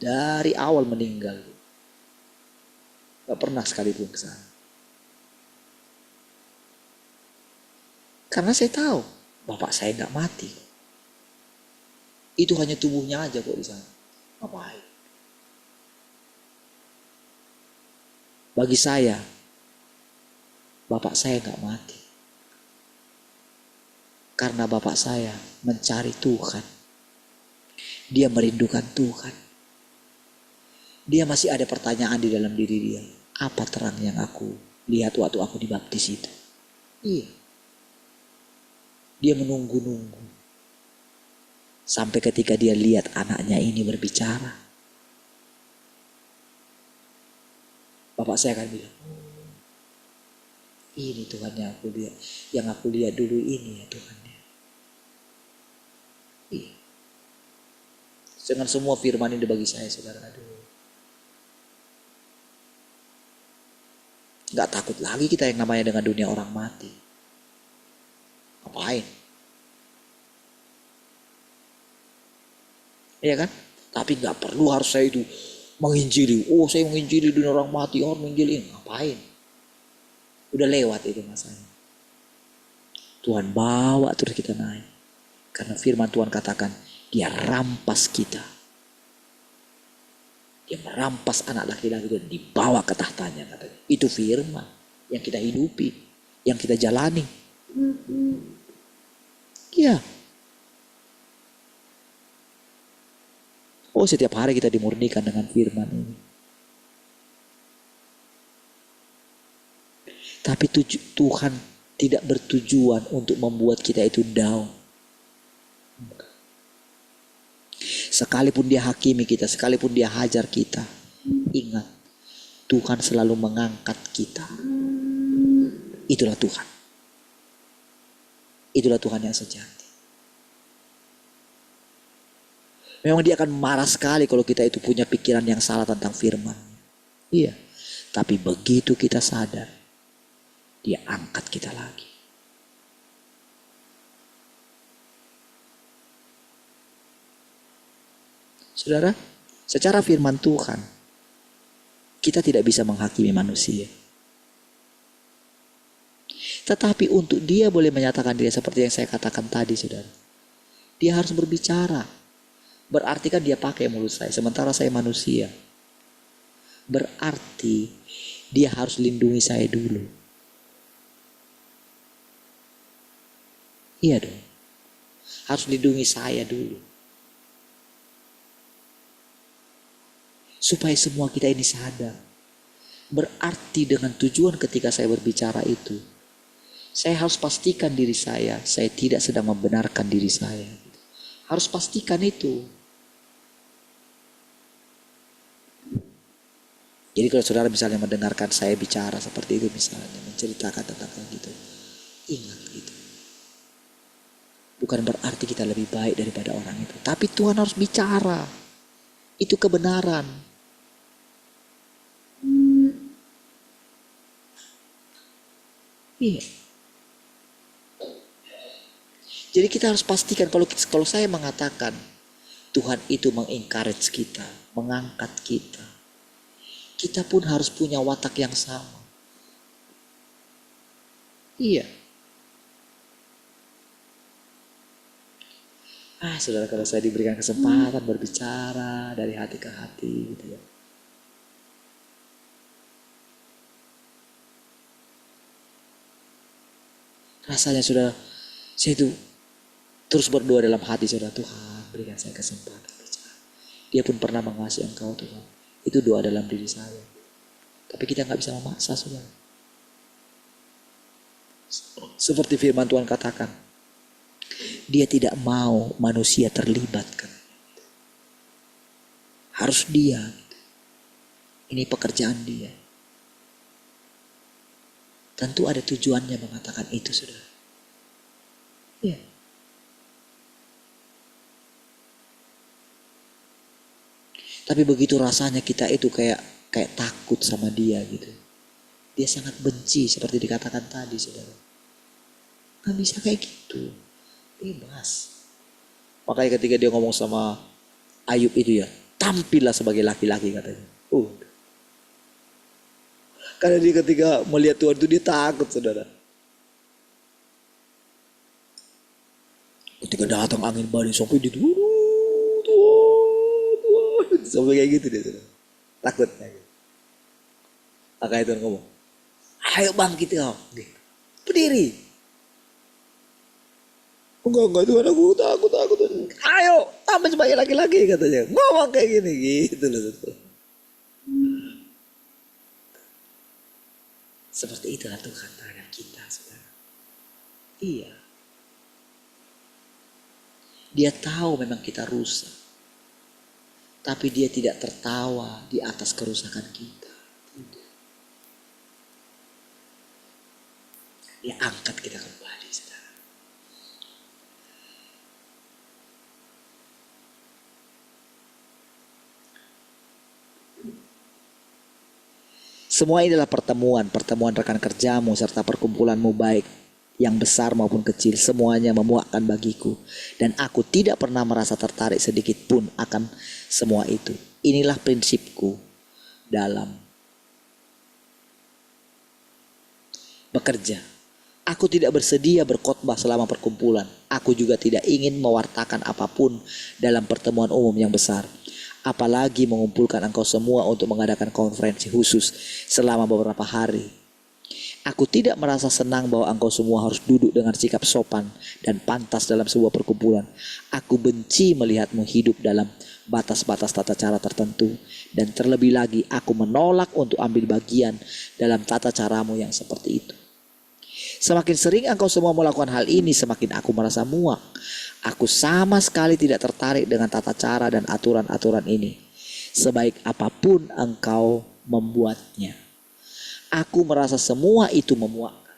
D: Dari awal meninggal, nggak pernah sekalipun ke sana. Karena saya tahu bapak saya nggak mati. Itu hanya tubuhnya aja kok di sana. Ngapain? Bagi saya, bapak saya nggak mati. Karena bapak saya mencari Tuhan. Dia merindukan Tuhan. Dia masih ada pertanyaan di dalam diri dia. Apa terang yang aku lihat waktu aku dibaptis itu? Iya. Dia menunggu-nunggu. Sampai ketika dia lihat anaknya ini berbicara. Bapak saya akan bilang, ini Tuhan yang aku lihat. Yang aku lihat dulu ini ya Tuhannya. Iya. Dengan semua firman ini bagi saya saudara. Aduh. Gak takut lagi kita yang namanya dengan dunia orang mati. Ngapain? Iya kan? Tapi gak perlu harus saya itu menginjili. Oh saya menginjili dunia orang mati. Orang menginjili. Ngapain? Udah lewat itu masanya. Tuhan bawa terus kita naik. Karena firman Tuhan katakan. Dia rampas kita. Dia merampas anak laki-laki dan dibawa ke tahtanya. Katanya. Itu firman yang kita hidupi. Yang kita jalani. Iya. Oh setiap hari kita dimurnikan dengan firman ini. Tapi Tuhan tidak bertujuan untuk membuat kita itu down. Sekalipun dia hakimi kita, sekalipun dia hajar kita. Ingat, Tuhan selalu mengangkat kita. Itulah Tuhan. Itulah Tuhan yang sejati. Memang dia akan marah sekali kalau kita itu punya pikiran yang salah tentang firman. Iya. Tapi begitu kita sadar, dia angkat kita lagi. Saudara, secara firman Tuhan, kita tidak bisa menghakimi manusia. Tetapi untuk dia boleh menyatakan dia seperti yang saya katakan tadi, saudara. Dia harus berbicara. Berarti kan dia pakai mulut saya, sementara saya manusia. Berarti dia harus lindungi saya dulu. Iya dong. Harus lindungi saya dulu. Supaya semua kita ini sadar. Berarti dengan tujuan ketika saya berbicara itu, saya harus pastikan diri saya tidak sedang membenarkan diri saya. Harus pastikan itu. Jadi kalau saudara misalnya mendengarkan saya bicara seperti itu misalnya, menceritakan tentang hal gitu, ingat itu. Bukan berarti kita lebih baik daripada orang itu. Tapi Tuhan harus bicara. Itu kebenaran. Iya. Jadi kita harus pastikan kalau saya mengatakan Tuhan itu mengencourage kita, mengangkat kita. Kita pun harus punya watak yang sama. Iya. Saudara, kalau saya diberikan kesempatan berbicara dari hati ke hati gitu ya. Rasanya saudara, saya itu terus berdoa dalam hati saudara, Tuhan berikan saya kesempatan bicara. Dia pun pernah mengasihi Engkau Tuhan. Itu doa dalam diri saya. Tapi kita gak bisa memaksa saudara. Seperti firman Tuhan katakan, dia tidak mau manusia terlibat kan. Harus dia. Ini pekerjaan dia. Tentu ada tujuannya mengatakan itu, saudara. Ya. Tapi begitu rasanya kita itu kayak takut sama dia gitu. Dia sangat benci seperti dikatakan tadi, saudara. Gak bisa kayak gitu. Bebas. Makanya ketika dia ngomong sama Ayub itu ya, tampillah sebagai laki-laki katanya. Karena dia ketika melihat Tuhan itu dia takut, saudara. Ketika datang angin badai sampai dia Tuhan, sampai kayak gitu dia, saudara. Takutnya gitu. Makanya Tuhan ngomong, ayo bangkit kau, berdiri. Enggak Tuhan, aku takut. Ayo, tampil sebagai laki-laki katanya. Ngomong kayak gini gitu loh. Seperti itulah Tuhan terhadap kita, saudara. Iya. Dia tahu memang kita rusak. Tapi dia tidak tertawa di atas kerusakan kita. Tidak. Dia angkat kita kembali, saudara. Semua ini adalah pertemuan rekan kerjamu serta perkumpulanmu baik yang besar maupun kecil, semuanya memuakkan bagiku. Dan aku tidak pernah merasa tertarik sedikit pun akan semua itu. Inilah prinsipku dalam bekerja. Aku tidak bersedia berkhotbah selama perkumpulan. Aku juga tidak ingin mewartakan apapun dalam pertemuan umum yang besar. Apalagi mengumpulkan engkau semua untuk mengadakan konferensi khusus selama beberapa hari. Aku tidak merasa senang bahwa engkau semua harus duduk dengan sikap sopan dan pantas dalam sebuah perkumpulan. Aku benci melihatmu hidup dalam batas-batas tata cara tertentu. Dan terlebih lagi aku menolak untuk ambil bagian dalam tata caramu yang seperti itu. Semakin sering engkau semua melakukan hal ini, semakin aku merasa muak. Aku sama sekali tidak tertarik dengan tata cara dan aturan-aturan ini. Sebaik apapun engkau membuatnya, aku merasa semua itu memuakkan.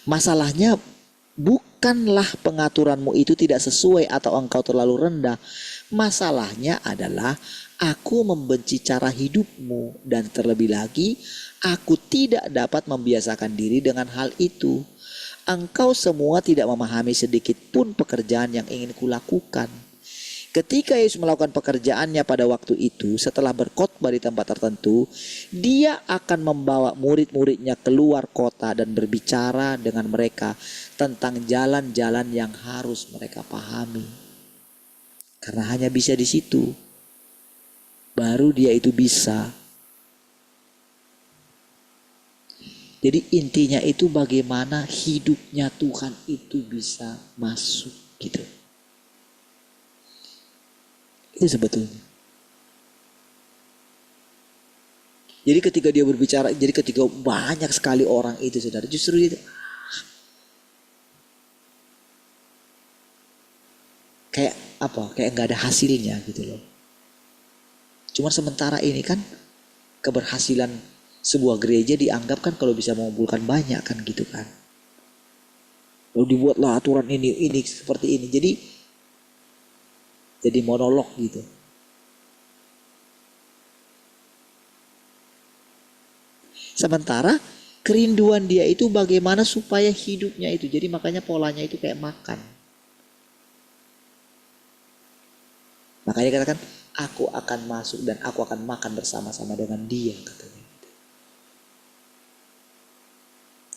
D: Masalahnya bukanlah pengaturanmu itu tidak sesuai atau engkau terlalu rendah. Masalahnya adalah aku membenci cara hidupmu, dan terlebih lagi aku tidak dapat membiasakan diri dengan hal itu. engkau semua tidak memahami sedikit pun pekerjaan yang ingin kulakukan. Ketika Yesus melakukan pekerjaannya pada waktu itu, setelah berkhotbah di tempat tertentu, dia akan membawa murid-muridnya keluar kota dan berbicara dengan mereka tentang jalan-jalan yang harus mereka pahami. Karena hanya bisa di situ, baru dia itu bisa. Jadi intinya itu bagaimana hidupnya Tuhan itu bisa masuk gitu. Itu sebetulnya. Jadi ketika dia berbicara, jadi ketika banyak sekali orang itu saudara, justru itu kayak apa? Kayak nggak ada hasilnya gitu loh. Cuma sementara ini kan keberhasilan sebuah gereja dianggap kan kalau bisa mengumpulkan banyak kan gitu kan. Lalu dibuatlah aturan ini seperti ini. Jadi monolog gitu. Sementara kerinduan dia itu bagaimana supaya hidupnya itu. Jadi makanya polanya itu kayak makan. Makanya katakan, aku akan masuk dan aku akan makan bersama-sama dengan dia katanya.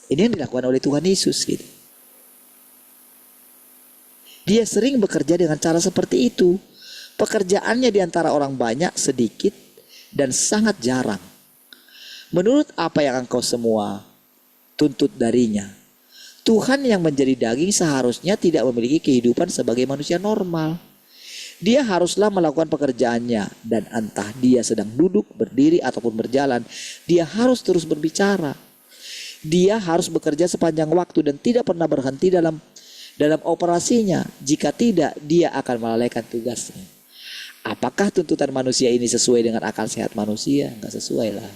D: Ini yang dilakukan oleh Tuhan Yesus gitu. Dia sering bekerja dengan cara seperti itu. Pekerjaannya di antara orang banyak, sedikit, dan sangat jarang. Menurut apa yang engkau semua tuntut darinya, Tuhan yang menjadi daging seharusnya tidak memiliki kehidupan sebagai manusia normal. Dia haruslah melakukan pekerjaannya, dan entah dia sedang duduk, berdiri, ataupun berjalan, dia harus terus berbicara. Dia harus bekerja sepanjang waktu dan tidak pernah berhenti dalam operasinya. Jika tidak, dia akan melalaikan tugasnya. Apakah tuntutan manusia ini sesuai dengan akal sehat manusia? Enggak sesuai lah.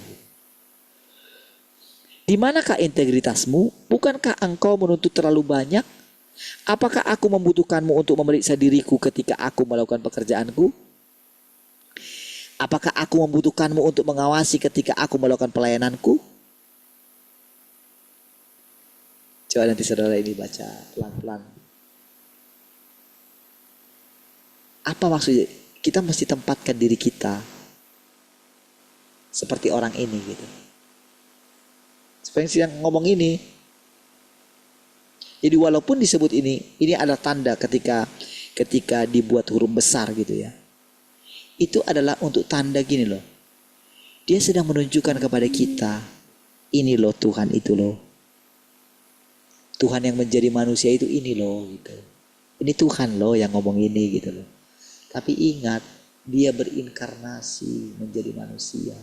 D: Di manakah integritasmu? Bukankah engkau menuntut terlalu banyak? Apakah aku membutuhkanmu untuk memeriksa diriku ketika aku melakukan pekerjaanku? Apakah aku membutuhkanmu untuk mengawasi ketika aku melakukan pelayananku? Coba nanti saudara ini baca pelan-pelan. Apa maksudnya? Kita mesti tempatkan diri kita seperti orang ini gitu. Seperti yang ngomong ini. Jadi walaupun disebut ini ada tanda ketika dibuat huruf besar gitu ya. Itu adalah untuk tanda gini loh. Dia sedang menunjukkan kepada kita, ini loh Tuhan itu loh. Tuhan yang menjadi manusia itu ini loh gitu. Ini Tuhan loh yang ngomong ini gitu loh. Tapi ingat, dia berinkarnasi menjadi manusia.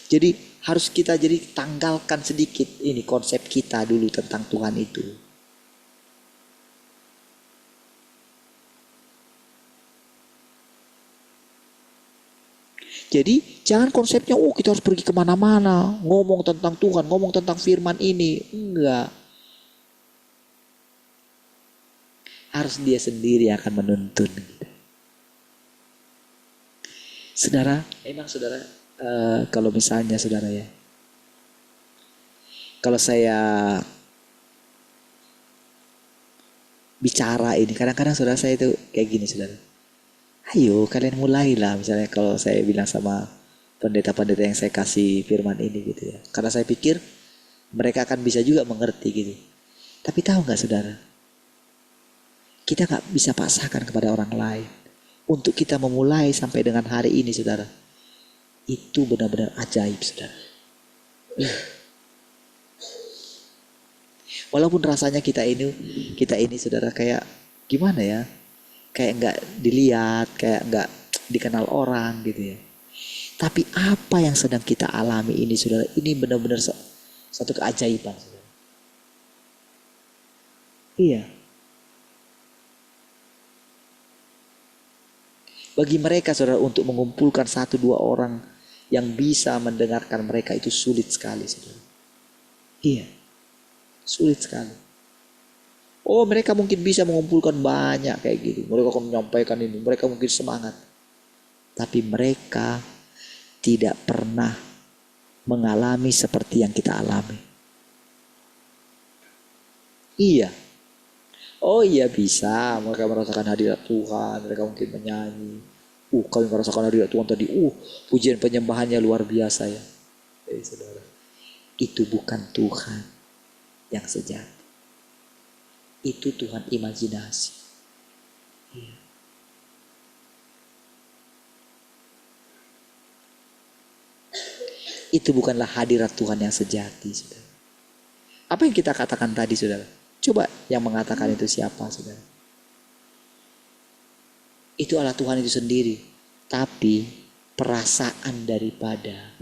D: Jadi harus kita jadi tanggalkan sedikit ini konsep kita dulu tentang Tuhan itu. Jadi jangan konsepnya kita harus pergi kemana-mana ngomong tentang Tuhan, ngomong tentang firman ini. Enggak. Harus dia sendiri yang akan menuntun. Saudara, emang saudara, kalau misalnya saudara ya, kalau saya bicara ini, kadang-kadang saudara saya itu kayak gini saudara. Ayo kalian mulailah, misalnya kalau saya bilang sama pendeta-pendeta yang saya kasih firman ini gitu ya. Karena saya pikir mereka akan bisa juga mengerti gitu. Tapi tahu gak saudara? Kita gak bisa paksakan kepada orang lain. Untuk kita memulai sampai dengan hari ini saudara. Itu benar-benar ajaib saudara. Walaupun rasanya kita ini saudara kayak gimana ya? Kayak gak dilihat, kayak gak dikenal orang gitu ya. Tapi apa yang sedang kita alami ini saudara, ini benar-benar satu keajaiban saudara. Iya. Bagi mereka saudara untuk mengumpulkan 1-2 orang yang bisa mendengarkan mereka itu sulit sekali saudara. Iya. Sulit sekali. Oh mereka mungkin bisa mengumpulkan banyak kayak gitu. Mereka akan menyampaikan ini. Mereka mungkin semangat. Tapi mereka tidak pernah mengalami seperti yang kita alami. Iya. Oh iya bisa. Mereka merasakan hadirat Tuhan. Mereka mungkin menyanyi. Kami merasakan hadirat Tuhan tadi. Pujian penyembahannya luar biasa ya. Saudara. Itu bukan Tuhan yang sejati. Itu Tuhan imajinasi. Iya. Itu bukanlah hadirat Tuhan yang sejati, saudara. Apa yang kita katakan tadi, saudara? Coba yang mengatakan itu siapa, saudara? Itu adalah Tuhan itu sendiri. Tapi perasaan daripada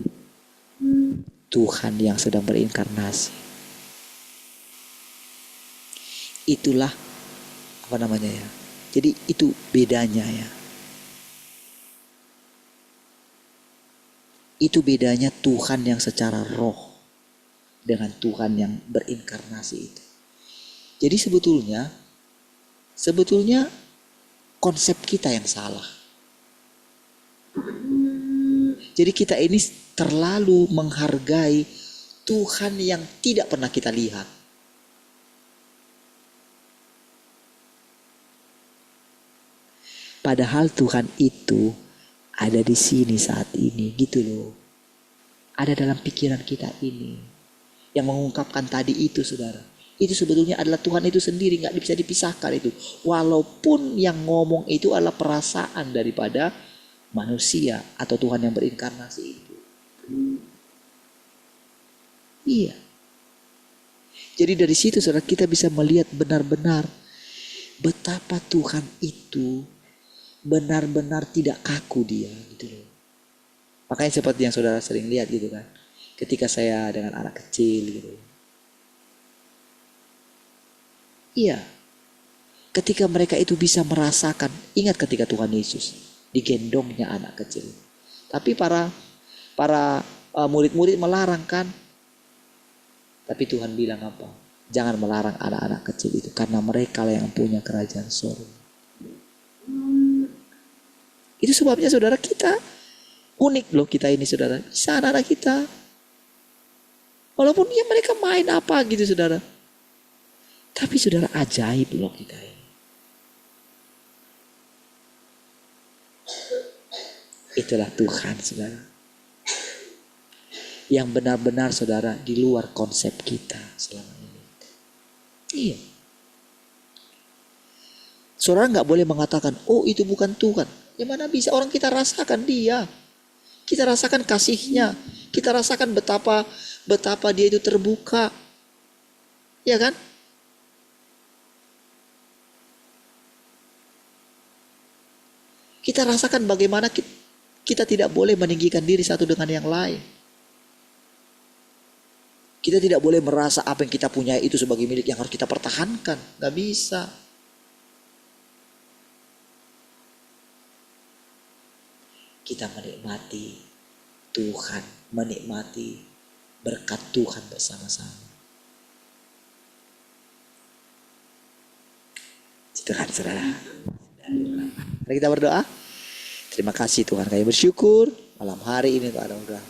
D: Tuhan yang sedang berinkarnasi. Itulah apa namanya ya. Jadi itu bedanya ya. Itu bedanya Tuhan yang secara roh dengan Tuhan yang berinkarnasi itu. Jadi sebetulnya konsep kita yang salah. Jadi kita ini terlalu menghargai Tuhan yang tidak pernah kita lihat. Padahal Tuhan itu ada di sini saat ini gitu loh. Ada dalam pikiran kita ini. Yang mengungkapkan tadi itu saudara. Itu sebetulnya adalah Tuhan itu sendiri. Gak bisa dipisahkan itu. Walaupun yang ngomong itu adalah perasaan daripada manusia. Atau Tuhan yang berinkarnasi itu. Iya. Jadi dari situ saudara kita bisa melihat benar-benar. Betapa Tuhan itu benar-benar tidak kaku dia gitu loh. Makanya seperti yang saudara sering lihat gitu kan. Ketika saya dengan anak kecil gitu. Iya. Ketika mereka itu bisa merasakan. Ingat ketika Tuhan Yesus digendongnya anak kecil. Tapi para murid-murid melarang kan. Tapi Tuhan bilang apa? Jangan melarang anak-anak kecil itu. Karena mereka lah yang punya kerajaan surga. Itu sebabnya saudara kita unik loh kita ini saudara. Bisa anak-anak kita. Walaupun ya mereka main apa gitu saudara. Tapi saudara ajaib loh kita ini. Itulah Tuhan saudara. Yang benar-benar saudara di luar konsep kita selama ini. Iya. Saudara gak boleh mengatakan, oh itu bukan Tuhan. Ya mana bisa orang kita rasakan dia. Kita rasakan kasihnya. Kita rasakan betapa dia itu terbuka. Ya kan? Kita rasakan bagaimana kita tidak boleh meninggikan diri satu dengan yang lain. Kita tidak boleh merasa apa yang kita punya itu sebagai milik yang harus kita pertahankan. Gak bisa. Kita menikmati Tuhan, menikmati berkat Tuhan bersama-sama. Tuhan saudara. Mari kita berdoa. Terima kasih Tuhan, kami bersyukur malam hari ini untuk anugerah.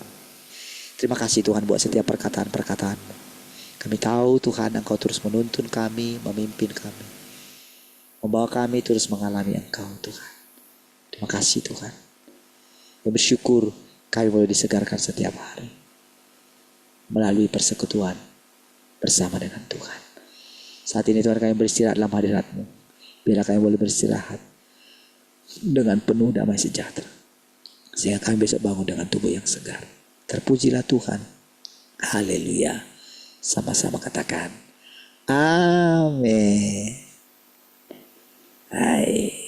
D: Terima kasih Tuhan buat setiap perkataan-perkataan-Mu. Kami tahu Tuhan Engkau terus menuntun kami, memimpin kami. Membawa kami terus mengalami Engkau Tuhan. Terima kasih Tuhan. Kami bersyukur kami boleh disegarkan setiap hari. Melalui persekutuan bersama dengan Tuhan. Saat ini Tuhan kami beristirahat dalam hadirat-Mu. Biarlah kami boleh beristirahat dengan penuh damai sejahtera. Sehingga kami besok bangun dengan tubuh yang segar. Terpujilah Tuhan. Haleluya. Sama-sama katakan. Amin. Hai.